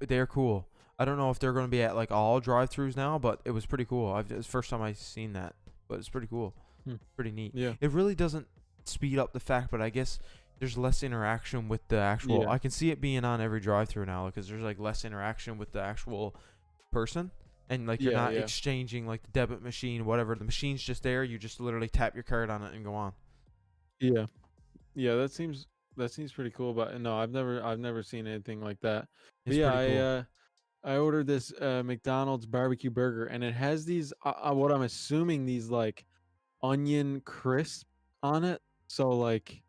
They're cool. I don't know if they're going to be at like all drive-throughs now, but it was pretty cool. It's the first time I seen that, but it's pretty cool. Hmm. Pretty neat. Yeah. It really doesn't speed up the fact, but I guess there's less interaction with the actual. Yeah. I can see it being on every drive-through now because there's like less interaction with the actual person, and like you're Yeah, not yeah. exchanging like the debit machine, whatever. The machine's just there. You just literally tap your card on it and go on. Yeah. Yeah. That seems pretty cool. But no, I've never seen anything like that. But It's yeah, pretty cool. I ordered this McDonald's barbecue burger, and it has these what I'm assuming these like onion crisp on it. So like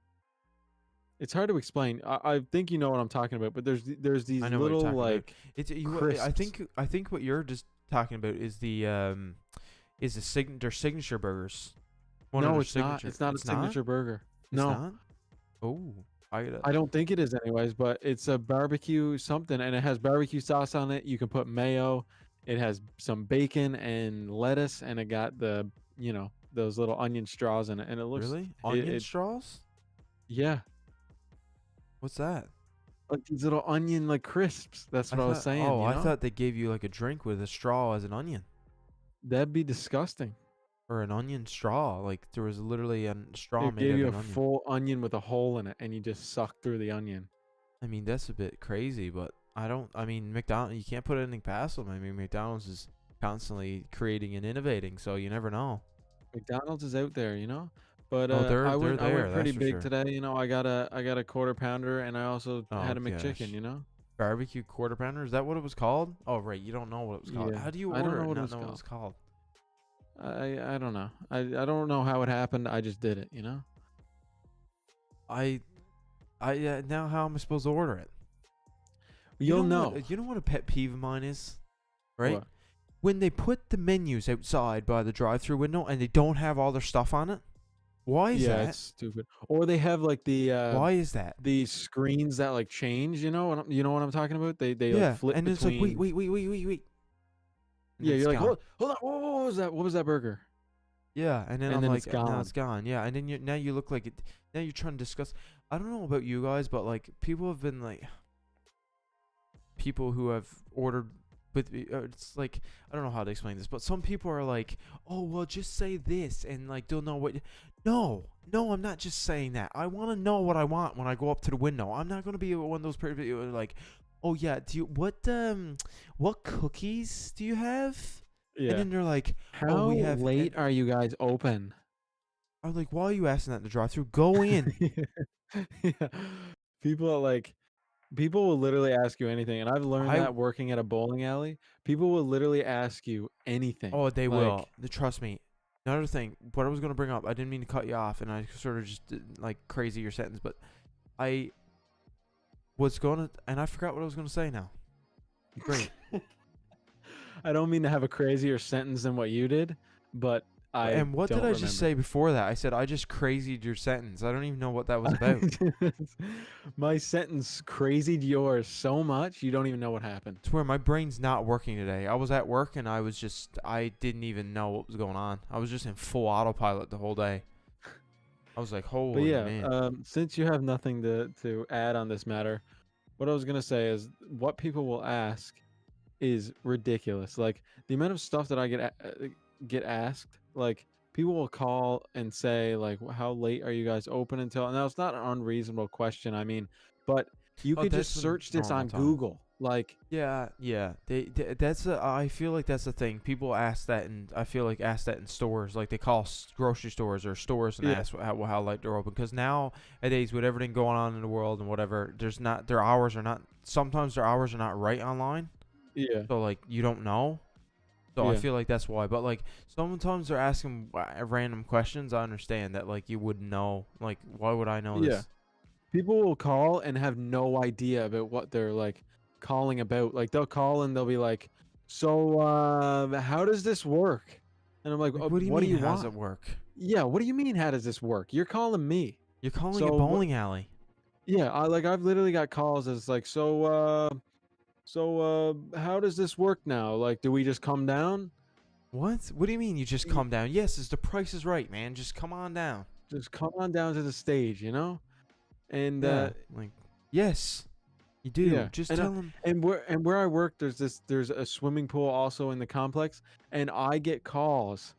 it's hard to explain. I think you know what I'm talking about, but there's these I know what you're little talking about. like It's you. crisps. I think what you're just talking about is their signature burgers. One of No, their it's not. signature. It's not a It's not. signature burger. It's No, not. Oh, I gotta. I don't think it is anyways, but it's a barbecue something, and it has barbecue sauce on it. You can put mayo. It has some bacon and lettuce, and it got the those little onion straws in it, and it looks Really? it, Onion it straws? yeah, What's that? like these little onion like crisps. That's what I was saying. I thought they gave you like a drink with a straw as an onion. That'd be disgusting. Or an onion straw. Like there was literally a straw It made gave of you a an onion. full onion with a hole in it, and you just suck through the onion. I mean, that's a bit crazy, but I mean, McDonald's, you can't put anything past them. I mean, McDonald's is constantly creating and innovating, so you never know. McDonald's is out there, you know. But Oh, they're I there, went that's pretty for big sure. today. You know, I got a quarter pounder, and I also Oh had a McChicken. gosh. You know. Barbecue quarter pounder, is that what it was called? Oh right, you don't know what it was called. Yeah, How do you I don't order know it and what it not was know what it called. was called? I don't know. I don't know how it happened. I just did it. You know. I now how am I supposed to order it? You'll know. You know what a pet peeve of mine is? Right? What? When they put the menus outside by the drive-through window and they don't have all their stuff on it. Why is Yeah, that? it's stupid. Or they have like Why is that? the screens that like change. You know you know what I'm talking about? They like Yeah, flip and it's like between. wait. And Yeah, then it's you're like, gone. hold on. What was that? What was that burger? Yeah, and then And I'm then like, it's now it's gone. gone. Yeah, and then now you look like it. Now you're trying to discuss. I don't know about you guys, but like people have been like people who have ordered with it's like I don't know how to explain this, but some people are like, oh well, just say this, and like they'll know what. No, I'm not just saying that. I want to know what I want when I go up to the window. I'm not gonna be one of those people who are like, oh yeah, do you what cookies do you have? And Yeah. then they're like, oh, How we have. late are you guys open? I'm like, why are you asking that in the drive-through? Go in. Yeah. People are like, people will literally ask you anything, and I've learned I that working at a bowling alley. People will literally ask you anything. Oh, they will. Like, Trust me. Another thing, what I was gonna bring up, I didn't mean to cut you off, and I sort of just did, like crazy your sentence, but I was gonna, and I forgot what I was gonna say now. Great. I don't mean to have a crazier sentence than what you did, but I And what did don't I just say remember. before that? I said I just crazied your sentence. I don't even know what that was about. My sentence crazied yours so much you don't even know what happened. It's where my brain's not working today. I was at work and I didn't even know what was going on. I was just in full autopilot the whole day. I was like, But holy yeah, man. since you have nothing to add on this matter, what I was gonna say is what people will ask is ridiculous. Like the amount of stuff that I get asked, like people will call and say like, How late are you guys open until?" And now it's not an unreasonable question. I mean, but you Oh, could just that's a search this normal on time. Google. Like, Yeah. That's I feel like that's the thing. People ask that, and I feel like ask that in stores, like they call grocery stores or stores and yeah, ask how late they're open. Because nowadays, with everything going on in the world and whatever, their hours are not. Sometimes their hours are not right online, yeah, so like you don't know. So I yeah, feel like that's why. But like sometimes they're asking random questions. I understand that like you wouldn't know. Like why would I know yeah. this? People will call and have no idea about what they're like calling about. Like they'll call and they'll be like, "So, how does this work?" And I'm like, Like what do you "What do mean? you How does it want?" work? Yeah, what do you mean? How does this work? You're calling me. You're calling a So what? bowling alley. Yeah, I've literally got calls as like, how does this work now? Like, do we just come down? What? What do you mean you just Y- come down? Yes, it's the price is right, man. Just come on down. Just come on down to the stage, you know? And Yeah, like yes, you do. yeah, Just tell them. and where I work, there's a swimming pool also in the complex, and I get calls.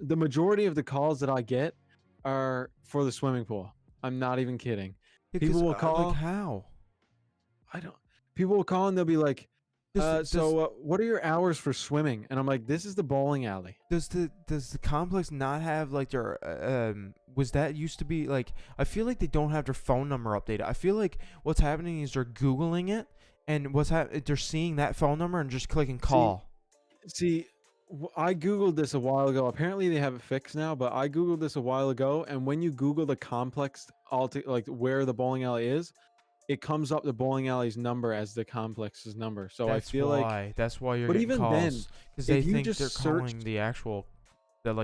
The majority of the calls that I get are for the swimming pool. I'm not even kidding. People Because will like call. how? I don't. People will call and they'll be like, Does what are your hours for swimming?" And I'm like, "This is the bowling alley." does the complex not have like their was that used to be like I feel like they don't have their phone number updated. I feel like what's happening is they're googling it and they're seeing that phone number and just clicking See, call. see, I googled this a while ago. Apparently, they have it fixed now. But I googled this a while ago, and when you Google the complex, like where the bowling alley is, it comes up the bowling alley's number as the complex's number. So I feel like, That's why you're but getting even then, calls because they if you think they're just calling searched, the actual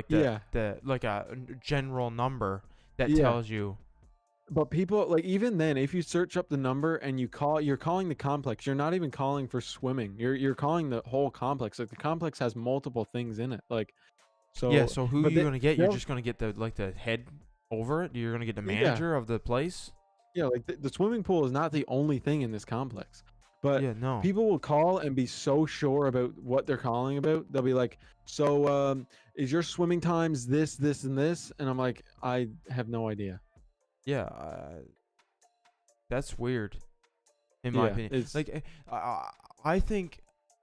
yeah, the like a general number that yeah. tells you. But people like even then, if you search up the number and you're calling the complex. You're not even calling for swimming. You're calling the whole complex. Like the complex has multiple things in it. Like Yeah, So, so who but you gonna get? You're they'll just gonna get the head over it? You're gonna get the yeah. manager of the place? Yeah, like the swimming pool is not the only thing in this complex, but Yeah, no. people will call and be so sure about what they're calling about. They'll be like, "So, is your swimming times this, this, and this?" And I'm like, "I have no idea." Yeah, that's weird in my Yeah, opinion. it's Like, I think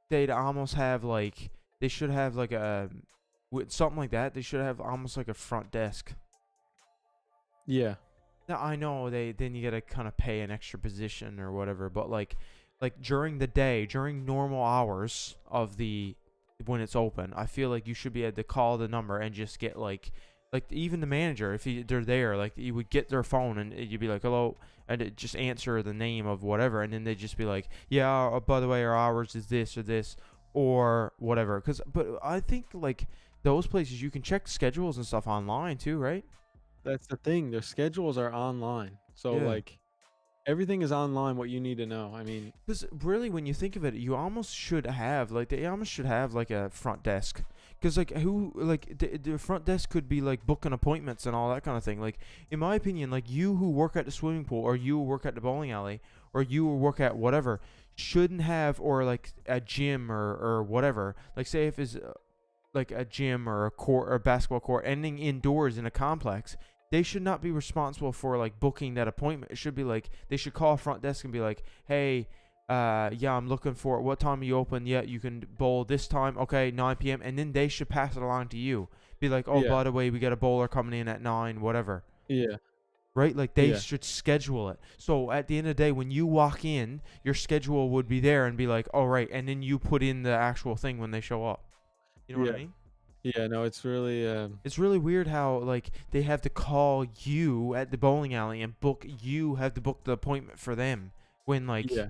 they'd almost have like they should have like a with something like that. They should have almost like a front desk. yeah, Now I know they then you gotta kind of pay an extra position or whatever, but like during the day, during normal hours of the when it's open, I feel like you should be able to call the number and just get like even the manager if they're there, like you would get their phone and you'd be like hello, and it just answer the name of whatever, and then they'd just be like yeah, by the way, our hours is this or this or whatever. But I think like those places you can check schedules and stuff online too, right? that's the thing. Their schedules are online, so Yeah. like everything is online. What you need to know. I mean, Because really, when you think of it, you almost should have like they almost should have like a front desk. Because like who like the front desk could be like booking appointments and all that kind of thing. Like in my opinion, like you who work at the swimming pool or you who work at the bowling alley or you who work at whatever shouldn't have, or like a gym or whatever. Like say if it's like a gym or a court or a basketball court ending indoors in a complex, they should not be responsible for like booking that appointment. It should be like they should call front desk and be like, hey, yeah, I'm looking for what time are you open? Yeah, you can bowl this time. Okay, 9 p.m. And then they should pass it along to you. Be like, oh, yeah, by the way, we got a bowler coming in at 9, whatever. yeah, Right? Like they yeah, should schedule it. So at the end of the day, when you walk in, your schedule would be there and be like, all right. And then you put in the actual thing when they show up. You know what I yeah, mean? yeah. No, it's really, It's really weird how like they have to call you at the bowling alley and book you have to book the appointment for them when like yeah,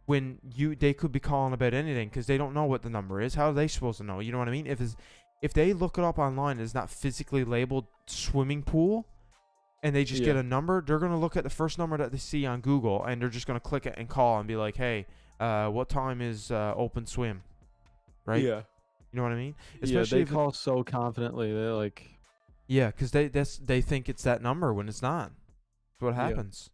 when you they could be calling about anything because they don't know what the number is. How are they supposed to know? You know what I mean? If they look it up online, it's not physically labeled swimming pool, and they just get yeah, a number. They're gonna look at the first number that they see on Google and they're just gonna click it and call and be like, hey, what time is open swim? Right? yeah. You know what I mean? Yeah, Especially they if call so confidently. They're like, yeah, because they think it's that number when it's not. That's what yeah. happens.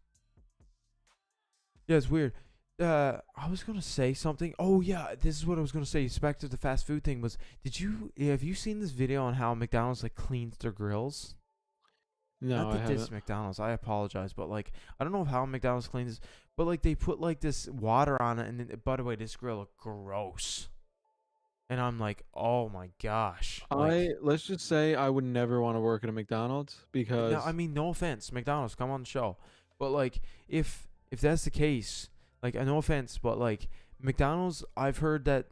Yeah, it's weird. I was gonna say something. Oh yeah, this is what I was gonna say. Back to the fast food thing. Have you seen this video on how McDonald's like cleans their grills? No, Not I to diss haven't. McDonald's, I apologize, but like I don't know how McDonald's cleans, but like they put like this water on it, and then, by the way, this grill looked gross, and I'm like, oh my gosh, like. Let's just say I would never want to work at a McDonald's No, I because mean no offense, McDonald's, come on the show, but like if that's the case, like no offense, but like McDonald's, I've heard that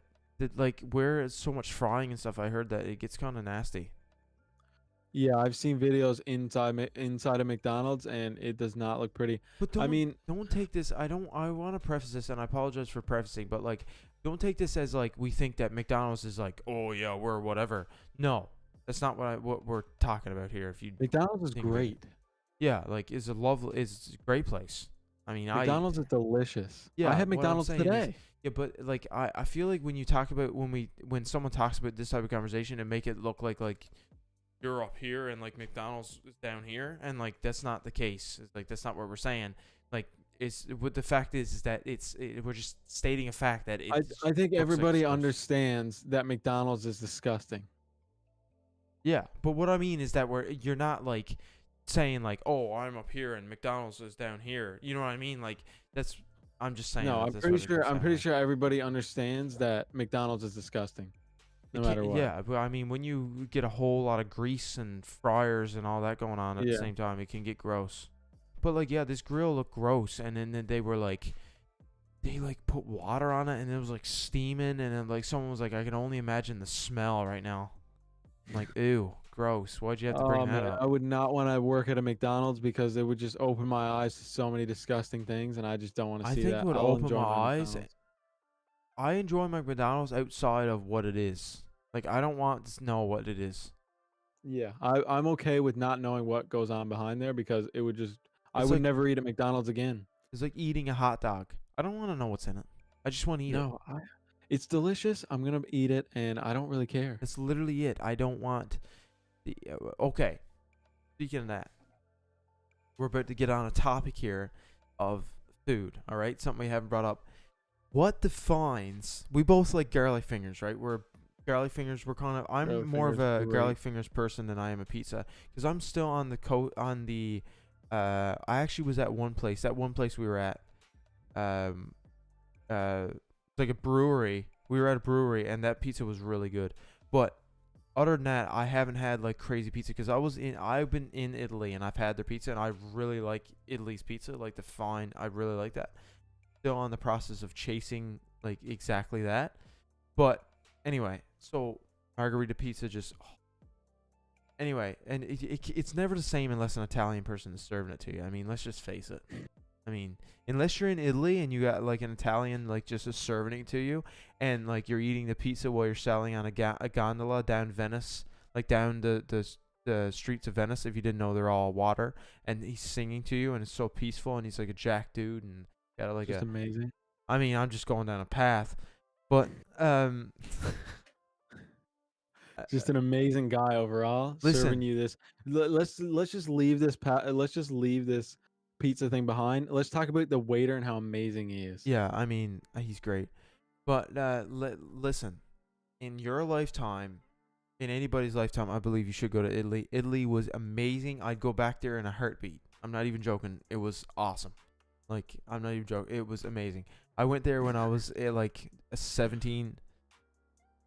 like where it's so much frying and stuff, I heard that it gets kind of nasty. yeah, I've seen videos inside of McDonald's and it does not look pretty. But I don't mean, don't take this. I want to preface this, and I apologize for prefacing, but like don't take this as like we think that McDonald's is like oh yeah we're whatever. No, that's not what we're talking about here. If you McDonald's is think of it, great. yeah, like it's a great place. I mean McDonald's is delicious. I yeah, had what I'm McDonald's saying is, today. yeah, but like I feel like when you talk about when someone talks about this type of conversation and make it look like you're up here and like McDonald's is down here, and like that's not the case. It's like that's not what we're saying. Like it's what the fact is that we're just stating a fact that it I think looks like it's everybody gross. understands that McDonald's is disgusting. Yeah, but what I mean is that you're not like saying like oh I'm up here and McDonald's is down here. You know what I mean? Like that's I'm just saying No, that I'm that's pretty what it sure comes I'm down pretty to. sure everybody understands that McDonald's is disgusting, no It can't, matter what. yeah, but I mean, when you get a whole lot of grease and fryers and all that going on at the Yeah. same time, it can get gross. But like, yeah, this grill looked gross, and then they were like, they like put water on it, and it was like steaming, and then like someone was like, I can only imagine the smell right now. I'm like, ew, gross. Why'd you have to Oh bring that man, up? I would not want to work at a McDonald's because it would just open my eyes to so many disgusting things, and I just don't want to I see think it that. would I'll open my enjoy my eyes. McDonald's. I enjoy my McDonald's outside of what it is. Like, I don't want to know what it is. Yeah, I'm okay with not knowing what goes on behind there because it would just I It's would like never eat at McDonald's again. it's like eating a hot dog. I don't want to know what's in it. I just want to eat it. No, It's delicious. I'm gonna eat it, and I don't really care. That's literally it. I don't want the. Okay. Speaking of that, we're about to get on a topic here of food. All right, something we haven't brought up. What defines? We both like garlic fingers, right? We're garlic fingers. We're kind of. I'm Garlic more of fingers, a garlic great. fingers person than I am a pizza because I'm still on the on the. I actually was at one place. That one place we were at. Um. It's like a brewery. We were at a brewery, and that pizza was really good. But other than that, I haven't had like crazy pizza because I've been in Italy and I've had their pizza and I really like Italy's pizza, like the fine. I really like that. Still on the process of chasing like exactly that. But anyway, so margarita pizza just anyway, and it's never the same unless an Italian person is serving it to you. I mean, let's just face it. I mean, unless you're in Italy and you got like an Italian like just serving it to you, and like you're eating the pizza while you're selling on a gondola down Venice, like down the streets of Venice. If you didn't know, they're all water, and he's singing to you, and it's so peaceful, and he's like a jack dude, and got like Just a. amazing. I mean, I'm just going down a path, but um, Just an amazing guy overall, serving listen, you this. Let's just leave this. Let's just leave this pizza thing behind. Let's talk about the waiter and how amazing he is. yeah, I mean, he's great, but listen, in your lifetime, in anybody's lifetime, I believe you should go to Italy. Italy was amazing. I'd go back there in a heartbeat. I'm not even joking. It was awesome. Like, I'm not even joking. It was amazing. I went there when I was like 17.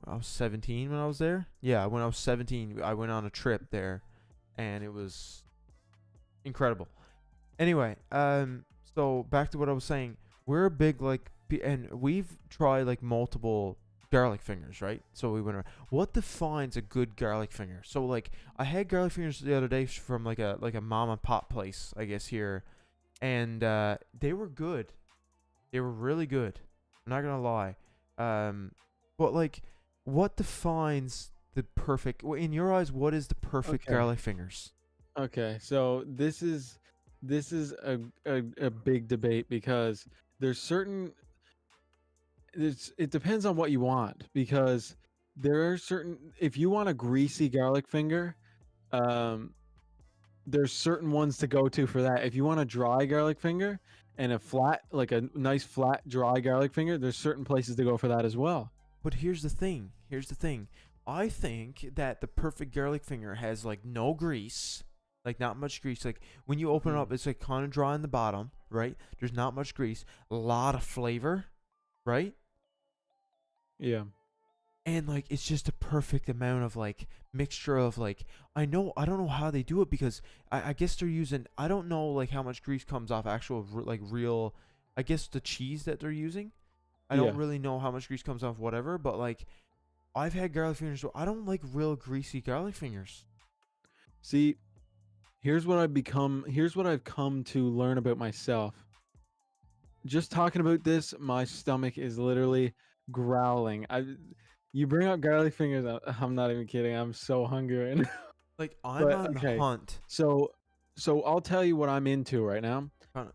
I was 17 when I was there. Yeah, when I was 17, I went on a trip there, and it was incredible. Anyway, so back to what I was saying. We're a big like, and we've tried like multiple garlic fingers, right? So we went around. What defines a good garlic finger? So like, I had garlic fingers the other day from like a mom and pop place, I guess here, and they were good. They were really good. I'm not gonna lie. But like, what defines the perfect? In your eyes, what is the perfect Okay. garlic fingers? Okay. So this is a big debate because there's certain. It depends on what you want because there are certain. If you want a greasy garlic finger, um, there's certain ones to go to for that. If you want a dry garlic finger and a flat, like a nice flat dry garlic finger, there's certain places to go for that as well. But here's the thing. Here's the thing. I think that the perfect garlic finger has like no grease, like not much grease. Like when you open it Mm. up, it's like kind of dry in the bottom, right? There's not much grease, a lot of flavor, right? Yeah. And like it's just a perfect amount of like mixture of like I don't know how they do it because I guess they're using I don't know like how much grease comes off actual like real I guess the cheese that they're using. I don't Yeah. really know how much grease comes off whatever, but like I've had garlic fingers. I don't like real greasy garlic fingers. See, here's what I've come to learn about myself. Just talking about this, my stomach is literally growling. You bring up garlic fingers, I'm not even kidding. I'm so hungry right now. Like I'm But on the okay. hunt. So I'll tell you what I'm into right now. Kinda-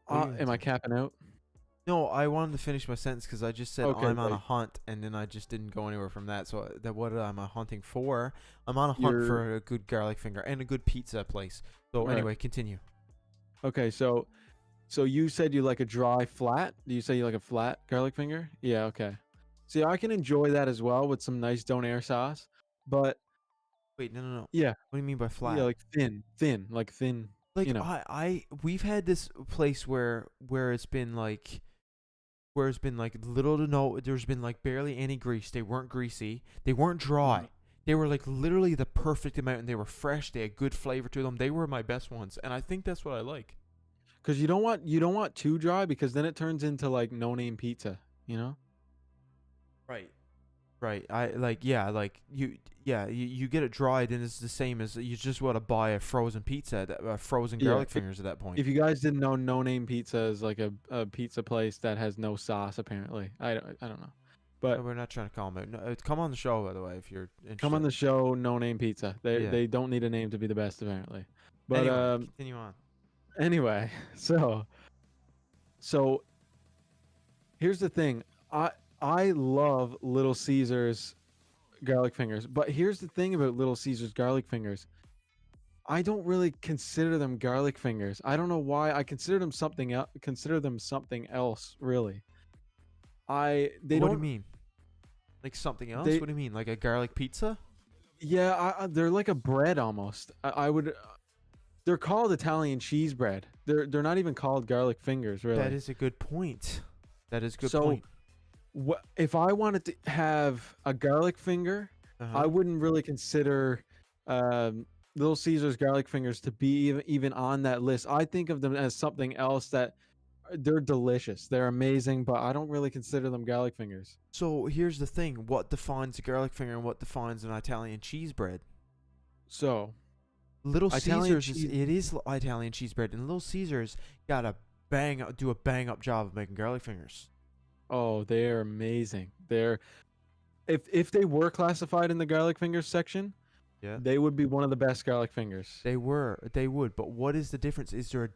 What are you Am I into? capping out? No, I wanted to finish my sentence because I just said Okay, I'm on a great. hunt, and then I just didn't go anywhere from that. So that what am I hunting for? I'm on a hunt You're for a good garlic finger and a good pizza place. So right. anyway, continue. Okay, so you said you like a dry flat? Do you say you like a flat garlic finger? Yeah, okay. See, I can enjoy that as well with some nice donair sauce, but Wait, no, no, no. yeah, What do you mean by yeah, flat? like like thin, Like you know. we've had this place where it's been like little to no. There's been like barely any grease. They weren't greasy. They weren't Mm. dry. They were like literally the perfect amount, and they were fresh. They had good flavor to them. They were my best ones, and I think that's what I like. Cuz you don't want too dry because then it turns into like no-name pizza, you know? Right. Right. I like like you get it dried and it's the same as you just want to buy a frozen pizza, frozen Yeah. garlic fingers at that point. If you guys didn't know, no-name pizza is like a pizza place that has no sauce apparently. I don't know. No, But we're not trying to call them out. No, come on the show by the way if you're come on interested. the show, no-name pizza. They Yeah. they don't need a name to be the best apparently. But Anyway, continue on. anyway, so here's the thing. I I love Little Caesars garlic fingers, but here's the thing about Little Caesars garlic fingers. I don't really consider them garlic fingers. I don't know why. I consider them something else. Consider them something else. Really, they What do you don't mean? Like something else? they What do you mean? Like a garlic pizza? yeah. They're like a bread almost. I would. They're called Italian cheese bread. They're not even called garlic fingers That really. is a good point. That is a good So point. what if I wanted to have a garlic finger? Uh I huh. wouldn't really consider um, Little Caesars garlic fingers to be even on that list. I think of them as something else that they're delicious. They're amazing, but I don't really consider them garlic fingers. So here's the thing: what defines a garlic finger and what defines an Italian cheese bread? So Little Italian Caesars is cheese. it is Italian cheese bread, and Little Caesars gotta do a bang up job of making garlic fingers. Oh, they are amazing. They're if they were classified in the garlic fingers section, Yeah. they would be one of the best garlic fingers. They would, but what is the difference? Is there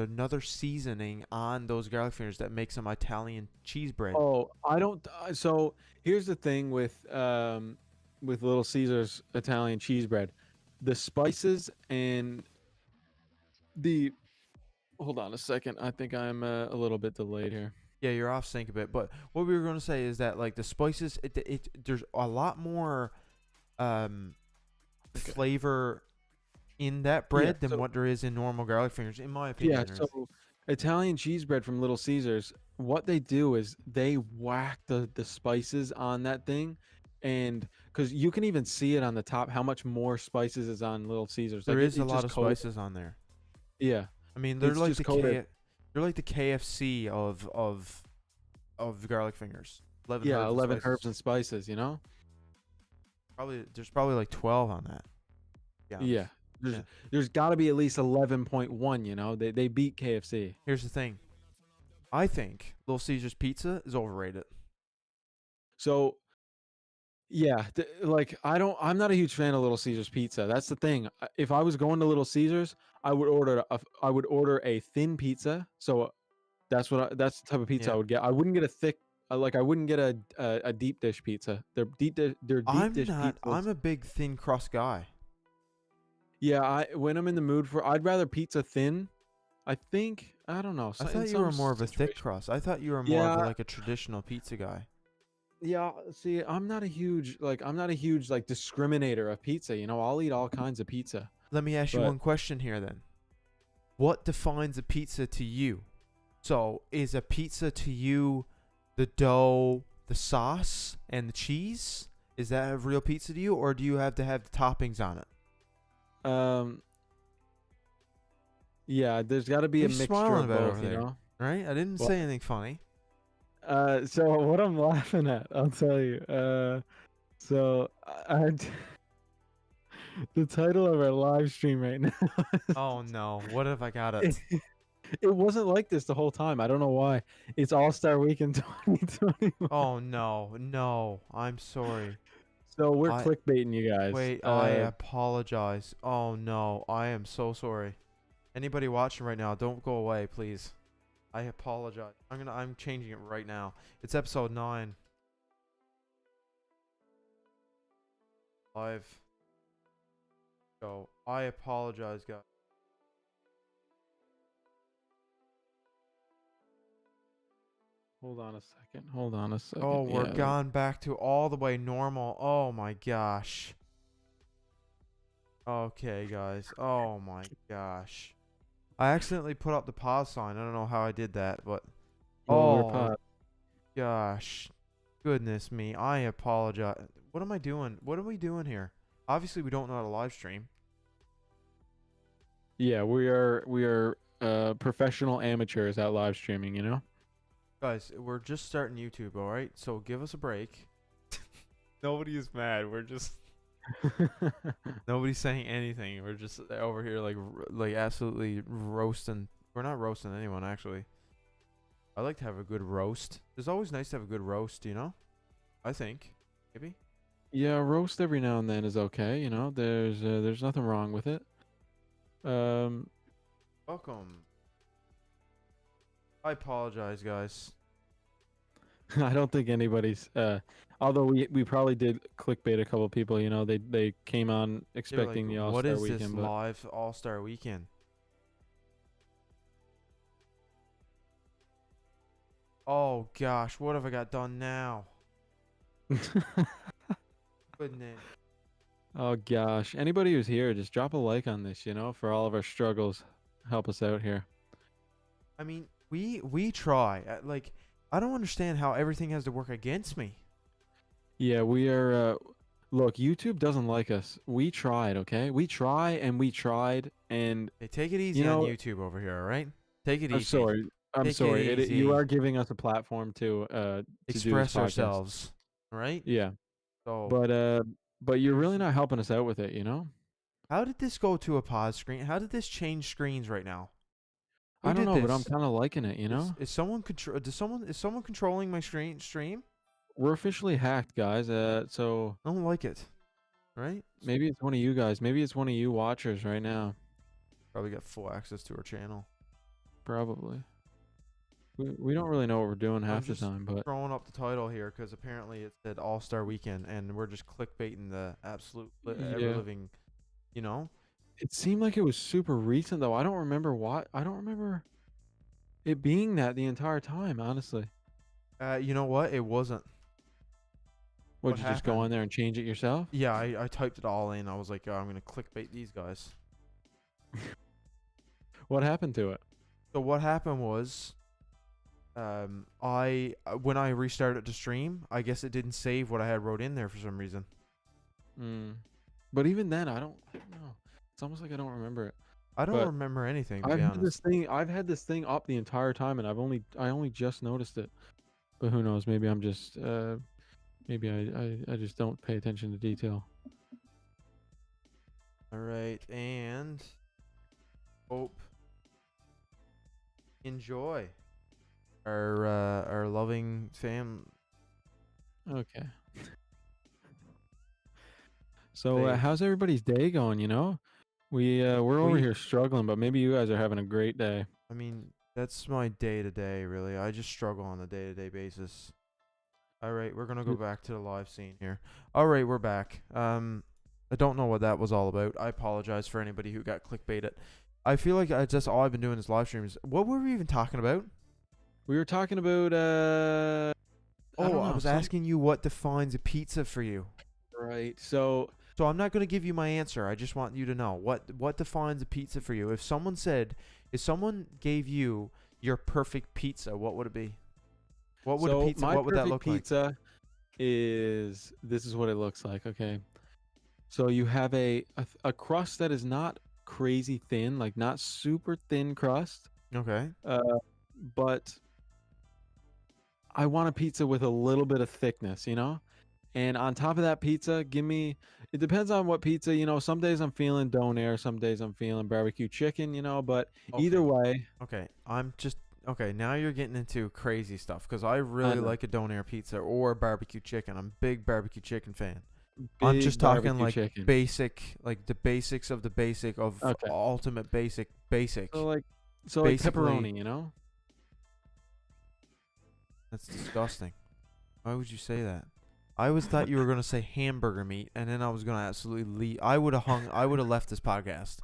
another seasoning on those garlic fingers that makes them Italian cheese bread? Oh, I don't. So here's the thing with Little Caesars Italian cheese bread, the spices and the. Hold on a second. I think I'm a little bit delayed here. Yeah, you're off sync a bit, but what we were going to say is that like the spices, there's a lot more um Okay. flavor in that Yeah. bread than So what there is in normal garlic fingers, in my yeah. opinion. So Italian cheese bread from Little Caesars. What they do is they whack the spices on that thing, and because you can even see it on the top how much more spices is on Little Caesars. There Like is a it lot just of coated. spices on there. Yeah. I mean, It's just coated. they're like the KFC of garlic fingers. 11 Yeah, herbs and 11 herbs spices. and spices, you know? Probably there's probably like 12 on that. Yeah. Yeah. Yeah. There's got to be at least 11.1, you know? They beat KFC. Here's the thing. I think Little Caesars pizza is overrated. So, yeah, like I'm not a huge fan of Little Caesars pizza. That's the thing. If I was going to Little Caesars, I would order a thin pizza. So, that's the type of pizza I Yeah. would get. I wouldn't get a thick I wouldn't get a deep dish pizza. Their deep I'm dish not I'm pizzas. a big thin crust guy. Yeah, I when I'm in the mood for I'd rather pizza thin. I think I don't know. I In thought you some were more of a thick situations. crust. I thought you were more of Yeah, like a traditional pizza guy. yeah. See, I'm not a huge like discriminator of pizza. You know, I'll eat all kinds of pizza. Let me ask you But one question here then. What defines a pizza to you? So, is a pizza to you the dough, the sauce, and the cheese? Is that a real pizza to you, or do you have to have the toppings on it? um, yeah, there's got to be What a are you mixture smiling of about both. over You there? know. Right? I didn't Well, say anything funny. so what I'm laughing at, I'll tell you. So the title of our live stream right now. Oh no, what if I got It, it? it wasn't like this the whole time. I don't know why. It's All Star Weekend 2021. Oh no, no, I'm sorry. So we're I clickbaiting you guys. wait, I apologize. Oh no, I am so sorry. Anybody watching right now, don't go away, please. I apologize. I'm changing it right now. It's episode 9. Live. So I apologize, guys. Hold on a second. Hold on a second. Oh, we're Yeah. gone back to all the way normal. Oh my gosh. Okay, guys. Oh my gosh. I accidentally put up the pause sign. I don't know how I did that, but Well, we're oh gosh. Goodness me. I apologize. What am I doing? What are we doing here? Obviously, we don't know how to live stream. Yeah, we are professional amateurs at live streaming, you know? Guys, we're just starting YouTube, all right? So give us a break. Nobody is mad. We're just nobody's saying anything. We're just over here like absolutely roasting. We're not roasting anyone actually. I like to have a good roast. It's always nice to have a good roast, you know? I think. Maybe. Yeah, roast every now and then is okay, you know? There's nothing wrong with it. Um Welcome. I apologize, guys. I don't think anybody's. Although we probably did clickbait a couple people. You know, they came on They were like, expecting the All "What Star is this Weekend, but live All Star Weekend?" Oh gosh, what have I got done now? Goodness. oh gosh, anybody who's here, just drop a like on this. You know, for all of our struggles, help us out here. I mean, we try. Like, I don't understand how everything has to work against me. Yeah, we are. Look, YouTube doesn't like us. We tried, okay? We try and we tried, and Hey, take it you easy on know, YouTube over here, all right? Take it I'm easy. sorry. I'm Take it sorry. You easy. are giving us a platform to do this Express podcast. ourselves, all right? Yeah, So, but you're really usually, not helping us out with it. You know. how did this go to a pause screen? How did this change screens right now? Who I don't did know, but I'm this? kind of liking it. You Is know. is someone control? Is someone controlling my stream? We're officially hacked, guys. So I don't like it. Right? maybe it's one of you guys. Maybe it's one of you watchers right now. Probably got full access to our channel. Probably. We don't really know what we're doing I'm half the just time, but throwing up the title here because apparently it said All Star Weekend, and we're just clickbaiting the absolute ever yeah. living. You know? It seemed like it was super recent though. I don't remember what. I don't remember it being that the entire time, honestly. You know what? It wasn't. What Would you just go happened? on there and change it yourself? Yeah, I typed it all in. I was like, oh, I'm gonna clickbait these guys. What happened to it? So what happened was, I when I restarted to stream, I guess it didn't save what I had wrote in there for some reason. Mm. But even then, I don't know. It's almost like I don't remember it. I don't But remember anything to I've be had this honest. thing. I've had this thing up the entire time, and I only just noticed it. But who knows? Maybe I'm just maybe I just don't pay attention to detail. All right, and hope enjoy our loving fam. Okay. So They how's everybody's day going? You know, we're over we here struggling, but maybe you guys are having a great day. I mean that's my day to day really. I just struggle on a day to day basis. All right, we're gonna go Y- back to the live scene here. All right, we're back. I don't know what that was all about. I apologize for anybody who got clickbaited. I feel like just all I've been doing is live streams. What were we even talking about? We were talking about I Oh, don't I know was some asking you what defines a pizza for you. right. So So I'm not gonna give you my answer. I just want you to know what defines a pizza for you. If someone gave you your perfect pizza, what would it be? What would a so pizza? my What would that perfect look like? pizza is this is what it looks like. Okay. So you have a crust that is not crazy thin, like not super thin crust, Okay. uh, but I want a pizza with a little bit of thickness, you know? And on top of that pizza, give me it depends on what pizza, you know. Some days I'm feeling donair, some days I'm feeling barbecue chicken, you know, but either Okay. way, Okay. I'm just okay. Now you're getting into crazy stuff because I I really know. like a donair pizza or barbecue chicken. I'm a big barbecue chicken fan. I'm just Big talking barbecue like chicken. basic, like the basics of the basic of Okay. ultimate basic, So basic. like Basically, pepperoni, you know? that's disgusting. Why would you say that? I always thought you were gonna say hamburger meat, and then I was gonna absolutely leave. I would have hung. I would have left this podcast.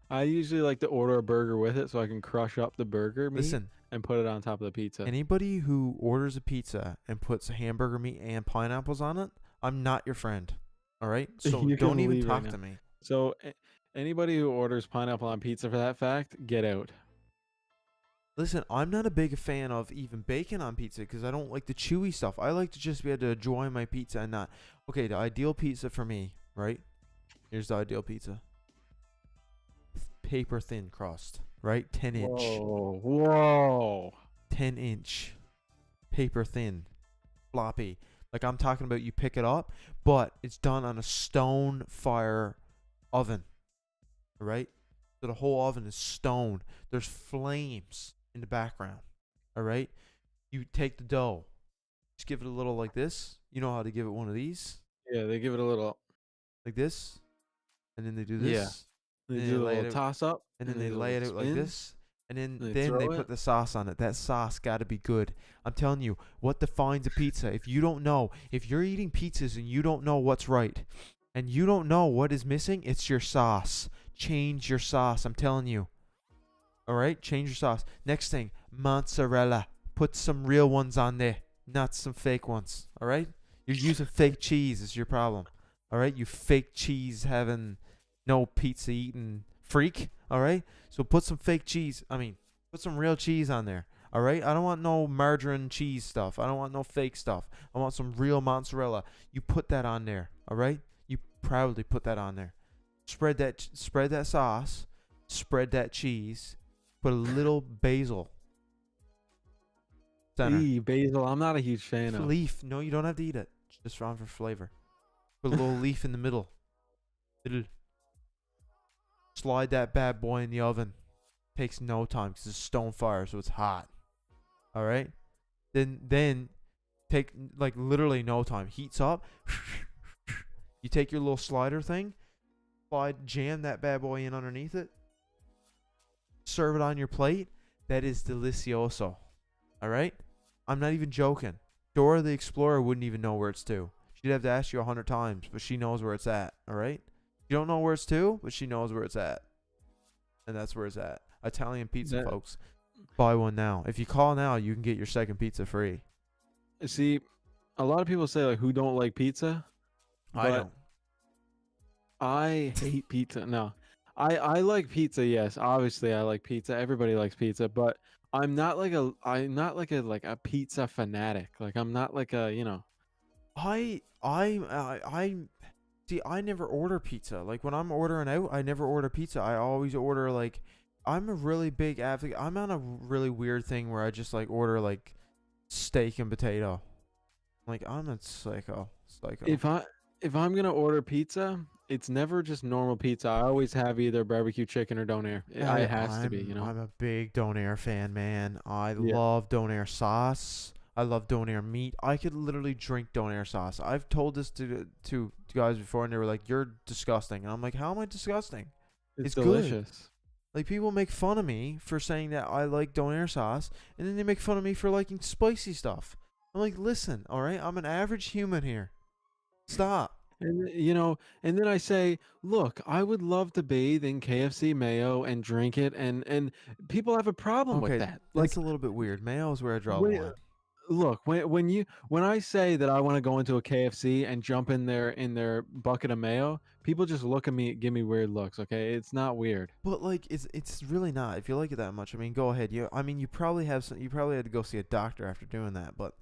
I usually like to order a burger with it so I can crush up the burger meat Listen, and put it on top of the pizza. anybody who orders a pizza and puts hamburger meat and pineapples on it, I'm not your friend. All right, so You don't can even leave right talk now. to me. So anybody who orders pineapple on pizza for that fact, get out. Listen, I'm not a big fan of even bacon on pizza because I don't like the chewy stuff. I like to just be able to enjoy my pizza and not. Okay, the ideal pizza for me, right? Here's the ideal pizza: paper thin crust, right? 10 inch, Whoa. 10 inch, paper thin, floppy. Like I'm talking about, you pick it up, but it's done on a stone fire oven, right? So the whole oven is stone. There's flames in the background, all right? You take the dough, just give it a little like this. You know how to give it one of these, Yeah, they give it a little. like this, and then they do Yeah, this, they and then do they a lay little it out, toss up, and and then they they do a lay little it out like spin. this, and then They then they throw put it. the sauce on it. That sauce got to be good. I'm telling you, what defines a pizza? If you don't know, if you're eating pizzas and you don't know what's right, and you don't know what is missing, it's your sauce. Change your sauce. I'm telling you. All right, change your sauce. Next thing, mozzarella. Put some real ones on there, not some fake ones. All right, you're using fake cheese is your problem. All right, you fake cheese having no pizza eating freak. All right, so put some fake cheese. I mean, put some real cheese on there. All right, I don't want no margarine cheese stuff. I don't want no fake stuff. I want some real mozzarella. You put that on there. All right, you proudly put that on there. Spread that sauce. Spread that cheese. Put a little basil center. Basil, I'm not a huge fan of. Leaf. No, you don't have to eat it. Just wrong for flavor. Put a little leaf in the middle. It'll slide that bad boy in the oven. Takes no time because it's stone fire, so it's hot. All right. Then take like literally no time. Heats up. You take your little slider thing. Jam that bad boy in underneath it. Serve it on your plate. That is delicioso. All right? I'm not even joking. Dora the Explorer wouldn't even know where it's to. She'd have to ask you 100 times, but she knows where it's at. All right? You don't know where it's to, but she knows where it's at. And that's where it's at. Italian pizza, folks. Buy one now. If you call now, you can get your second pizza free. See, a lot of people say like who don't like pizza. I don't. I hate pizza. No. I like pizza, yes. Obviously I like pizza. Everybody likes pizza, but I'm not like a pizza fanatic. Like I'm not like a, I see. I never order pizza. Like when I'm ordering out, I never order pizza. I always order like. I'm a really big advocate. I'm on a really weird thing where I just like order like steak and potato. Like I'm a psycho. If I'm going to order pizza, it's never just normal pizza. I always have either barbecue chicken or donair. It has to be, I'm a big donair fan, man. I Yeah. love donair sauce. I love donair meat. I could literally drink donair sauce. I've told this to guys before, and they were like, "You're disgusting." And I'm like, "How am I disgusting?" It's good. delicious. Like people make fun of me for saying that I like donair sauce, and then they make fun of me for liking spicy stuff. I'm like, listen, all right, I'm an average human here. Stop. And and then I say, look, I would love to bathe in KFC mayo and drink it, and people have a problem with Okay, that. that's a little bit weird. Mayo is where I draw the When, line. look, when I say that I want to go into a KFC and jump in their bucket of mayo, people just look at me, give me weird looks. Okay, it's not weird. But like, it's really not. If you like it that much, I mean, go ahead. You probably have some. You probably had to go see a doctor after doing that. But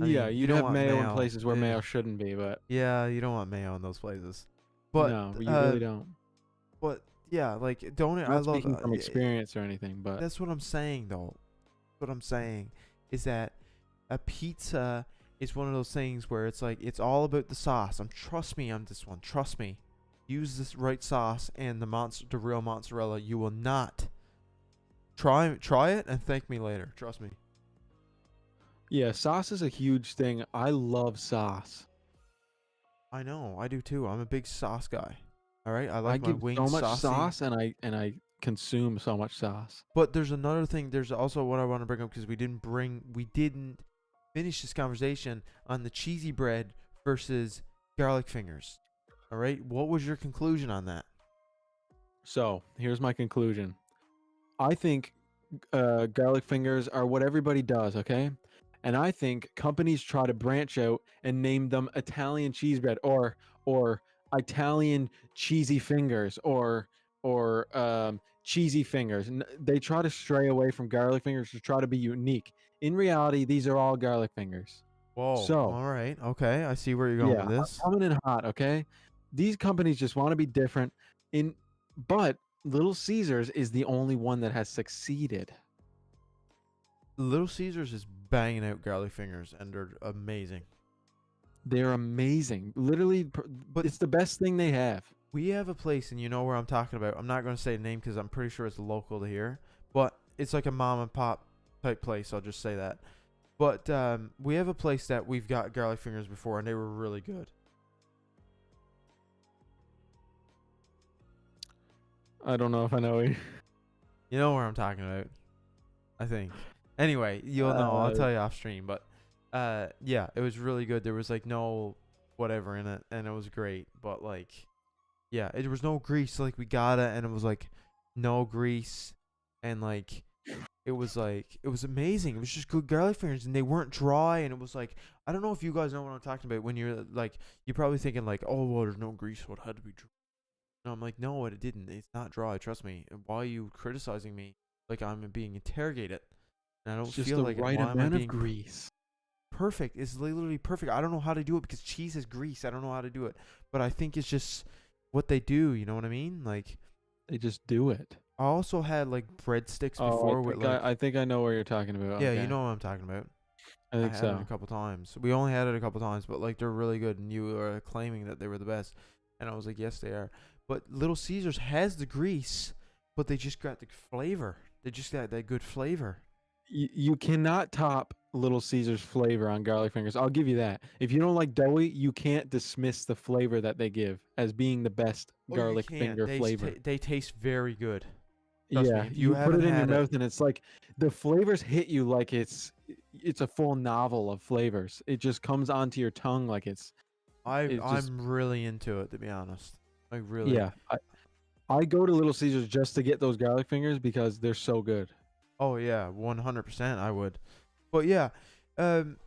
I Yeah, mean, you you'd don't have want mayo in places where eh, mayo shouldn't be, but Yeah, you don't want mayo in those places. But no, you really don't. But yeah, like don't I Not love speaking from experience or anything, but that's what I'm saying though. What I'm saying is that a pizza is one of those things where it's like it's all about the sauce. Trust me on this one. Trust me. Use this right sauce and the real mozzarella. You will not try it and thank me later. Trust me. yeah, sauce is a huge thing. I love sauce. I know. I do too. I'm a big sauce guy. All right. I I like my give wings so much saucy. sauce, and I consume so much sauce. But there's another thing. There's also what I want to bring up because we didn't finish this conversation on the cheesy bread versus garlic fingers. All right. What was your conclusion on that? So here's my conclusion. I think garlic fingers are what everybody does, okay? And I think companies try to branch out and name them Italian cheese bread or Italian cheesy fingers or cheesy fingers. And they try to stray away from garlic fingers to try to be unique. In reality, these are all garlic fingers. Whoa. So, All right. Okay. I see where you're going yeah, with this. I'm coming in hot, okay? These companies just want to be different but Little Caesars is the only one that has succeeded. Little Caesars is banging out garlic fingers and they're amazing. They're amazing. Literally, but it's the best thing they have. We have a place, and you know where I'm talking about. I'm not going to say the name because I'm pretty sure it's local to here, but it's like a mom and pop type place. I'll just say that. But we have a place that we've got garlic fingers before, and they were really good. I don't know if I know. You know where I'm talking about. I think. Anyway, you'll know. I'll tell you off stream. But yeah, it was really good. There was like no whatever in it, and it was great. But like, yeah, there was no grease. Like we got it, and it was like no grease, and like it was amazing. It was just good garlic fingers, and they weren't dry, and it was like I don't know if you guys know what I'm talking about. When you're like, you're probably thinking like, oh, well, there's no grease, so it had to be dry. And I'm like, no, it didn't. It's not dry. Trust me. And why are you criticizing me like I'm being interrogated? And I don't It's just feel the like it. right Why am I amount of being grease. perfect? It's literally perfect. I don't know how to do it because cheese is grease. I don't know how to do it, but I think it's just what they do. You know what I mean? Like They just do it. I also had like breadsticks Oh, before with like I think I know what you're talking about. yeah, Okay. you know what I'm talking about. I I think had it a so. couple times. We only had it a couple times, but like they're really good, and you were claiming that they were the best, and I was like, yes, they are. But Little Caesars has the grease, but they just got the flavor. They just got that good flavor. You cannot top Little Caesar's flavor on garlic fingers. I'll give you that. If you don't like doughy, you can't dismiss the flavor that they give as being the best Oh, you garlic can't. finger flavor. They taste very good. Trust me. Yeah, If you you put haven't it in your had it, mouth and it's like the flavors hit you like it's a full novel of flavors. It just comes onto your tongue like it's just I'm really into it, to be honest. Like really. yeah. I go to Little Caesars just to get those garlic fingers because they're so good. Oh yeah, 100%. I would. But yeah, um,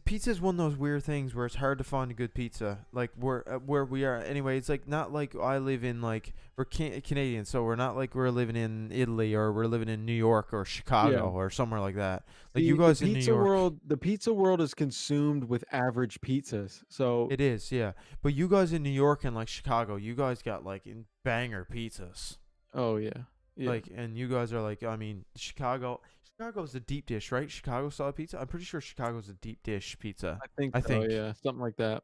pizza's one of those weird things where it's hard to find a good pizza. Like where we are anyway. It's like not like I live in like we're Canadian, so we're not like we're living in Italy or we're living in New York or Yeah. Chicago or somewhere like that. Like See, you guys in New York, the pizza world is consumed with average pizzas. So it is, yeah. But you guys in New York and like Chicago, you guys got like in banger pizzas. oh yeah. Yeah. Like, and you guys are like, I mean, Chicago's a deep dish, right? Chicago style pizza. I'm pretty sure Chicago's a deep dish pizza. I think I so, think. yeah. Something like that.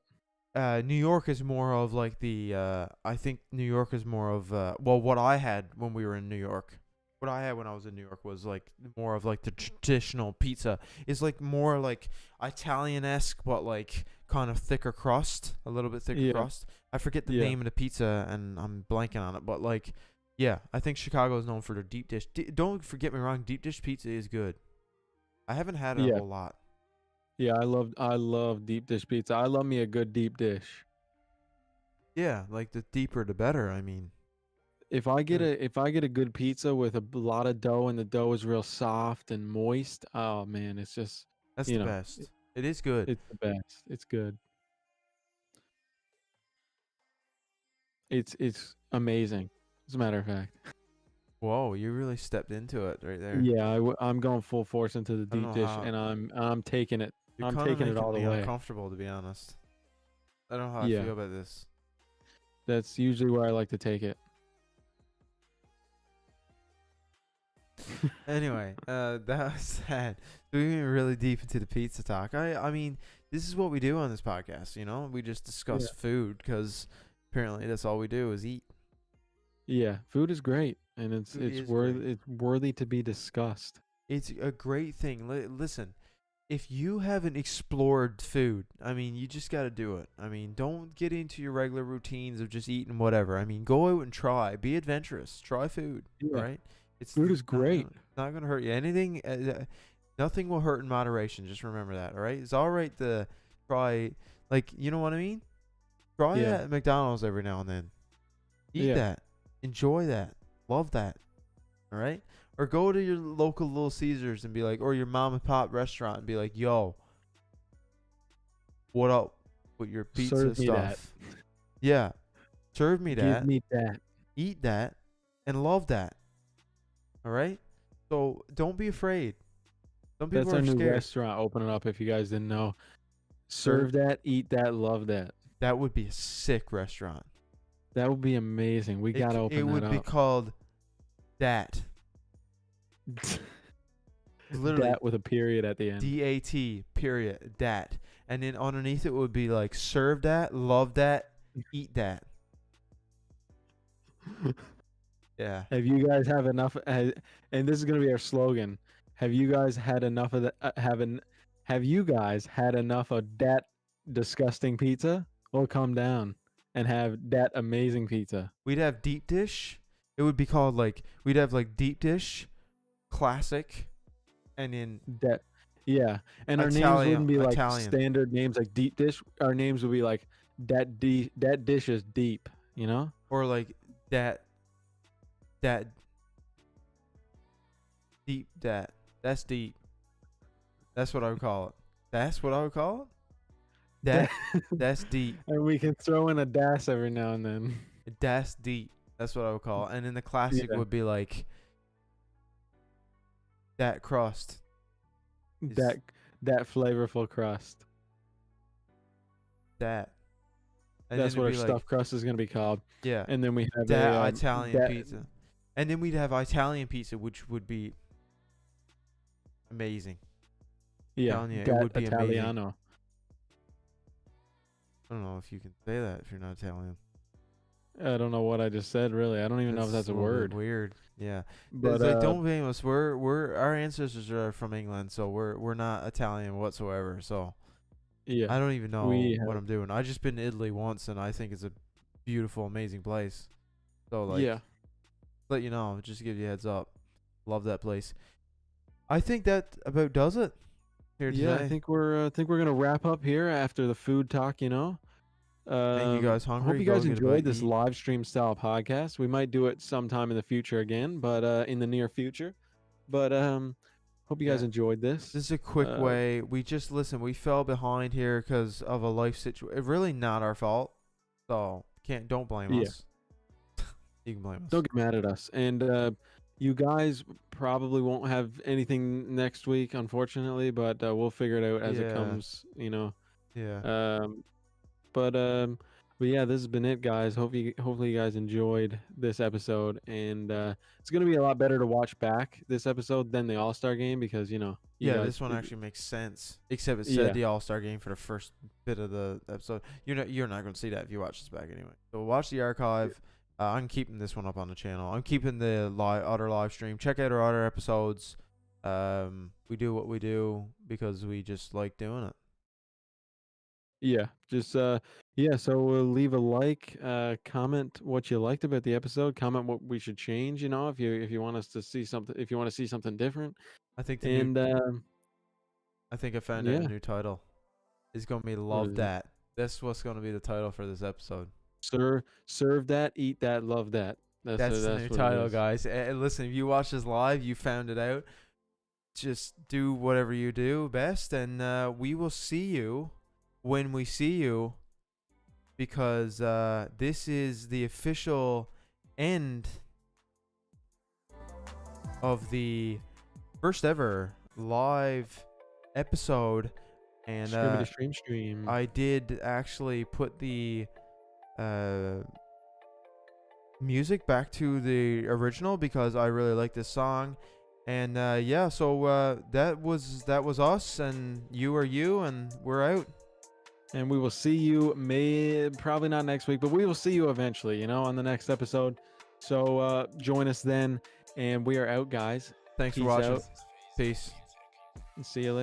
New York is more of like the. I think New York is more of. Well, what I had when we were in New York, what I had when I was in New York was like more of like the traditional pizza. It's like more like Italian-esque, but like kind of thicker crust, a little bit thicker Yeah. crust. I forget the Yeah. name of the pizza, and I'm blanking on it, but like. Yeah, I think Chicago is known for their deep dish. Don't forget me wrong, deep dish pizza is good. I haven't had it a Yeah. whole lot. Yeah, I love deep dish pizza. I love me a good deep dish. Yeah, like the deeper the better. I mean, If I get a good pizza with a lot of dough and the dough is real soft and moist, oh man, it's just that's you the know, best. It is good. it's the best. It's good. It's amazing. As a matter of fact. Whoa, you really stepped into it right there. Yeah, I'm going full force into the I don't deep know dish how. and I'm taking it. You're I'm kind of taking it making all the me way. uncomfortable, to be honest. I don't know how I Yeah. feel about this. That's usually where I like to take it. Anyway, that was sad. We went really deep into the pizza talk. I mean, this is what we do on this podcast. You know, we just discuss Yeah. food because apparently that's all we do is eat. Yeah, food is great and Food is great. it's worthy to be discussed. It's a great thing. Listen, if you haven't explored food, I mean, you just got to do it. I mean, don't get into your regular routines of just eating whatever. I mean, go out and try. Be adventurous. Try food. Yeah. All right? It's Food is great. Not gonna hurt you. Anything, nothing will hurt in moderation. Just remember that. All right? It's all right to try. Like, you know what I mean? Try Yeah. that at McDonald's every now and then. Eat Yeah. that. Enjoy that. Love that. All right? Or go to your local Little Caesars and be like, or your mom and pop restaurant and be like, yo, what up with your pizza Serve me stuff? Yeah. Serve me that. Give me that. Eat that. And love that. All right? So don't be afraid. Some people That's our are new scared. restaurant opening up if you guys didn't know. Serve that, eat that, love that. That would be a sick restaurant. That would be amazing. We got to open It would that be up. called that. Literally. That with a period at the end. DAT, period, dat. And then underneath it would be like, serve that, love that, eat that. Yeah. Have you guys have enough? And this is gonna be our slogan. Have you guys had enough of the? Have you guys had enough of that disgusting pizza? Well, come down and have that amazing pizza. We'd have deep dish. It would be called like, we'd have like deep dish, classic, and in That, yeah. And our names wouldn't be like Italian, standard names like deep dish. Our names would be like that dish is deep, you know? or like that that deep that's deep. That's what I would call it. That's what I would call it. That, That's deep. and we can throw in a das every now and then. That's deep. That's what I would call it. And then the classic Yeah. would be like that crust. is That flavorful crust. That. And That's then what our it'd be stuffed crust is gonna be called. yeah, And then we have that a Italian pizza. And then we'd have Italian pizza, which would be amazing. Yeah, telling you, it that would be amazing. Italiano. I don't know if you can say that if you're not Italian. I don't know what I just said. Really, I don't even know if that's a little bit word. weird. Yeah. But It's like, don't blame us. We're our ancestors are from England, so we're not Italian whatsoever. So yeah, I don't even know we what have- I'm doing. I just been to Italy once, and I think it's a beautiful, amazing place. So like, yeah, let you know, just to give you a heads up. Love that place. I think that about does it here yeah. today. I think we're gonna wrap up here after the food talk. You know. Make you guys hungry. Hope you Go guys get a bite enjoyed to this eat. live stream style podcast. We might do it sometime in the future again, but in the near future. But hope you guys Yeah. enjoyed this. This is a quick Uh, way. We just we fell behind here because of a life situation. Really not our fault. So don't blame Yeah. us. You can blame us. Don't get mad at us. And you guys probably won't have anything next week, unfortunately, but we'll figure it out as it Yeah. comes. You know. Yeah. But yeah, this has been it, guys. Hopefully you guys enjoyed this episode, and it's gonna be a lot better to watch back this episode than the All-Star game because you Yeah, guys, this one actually makes sense. Except it said Yeah. the All-Star game for the first bit of the episode. You're not going to see that if you watch this back anyway. So watch the archive. I'm keeping this one up on the channel. I'm keeping the other live stream. Check out our other episodes. We do what we do because we just like doing it. Yeah, just yeah. So leave a like, comment what you liked about the episode, comment what we should change. If you want us to see something, if you want to see something different, I think and I think I found out yeah. a new title. It's going to be What Love is it? That. That's what's going to be the title for this episode. serve that, eat that, love that. That's the new what it title, is. guys. And listen, if you watch this live, you found it out. Just do whatever you do best, and we will see you when we see you, because this is the official end of the first ever live episode. And Stream. I did actually put the music back to the original because I really like this song. And yeah, so that was us, and you are you, and we're out. And we will see you, probably not next week, but we will see you eventually, on the next episode. So join us then, and we are out, guys. Thanks for Peace watching. out. Peace. See you later.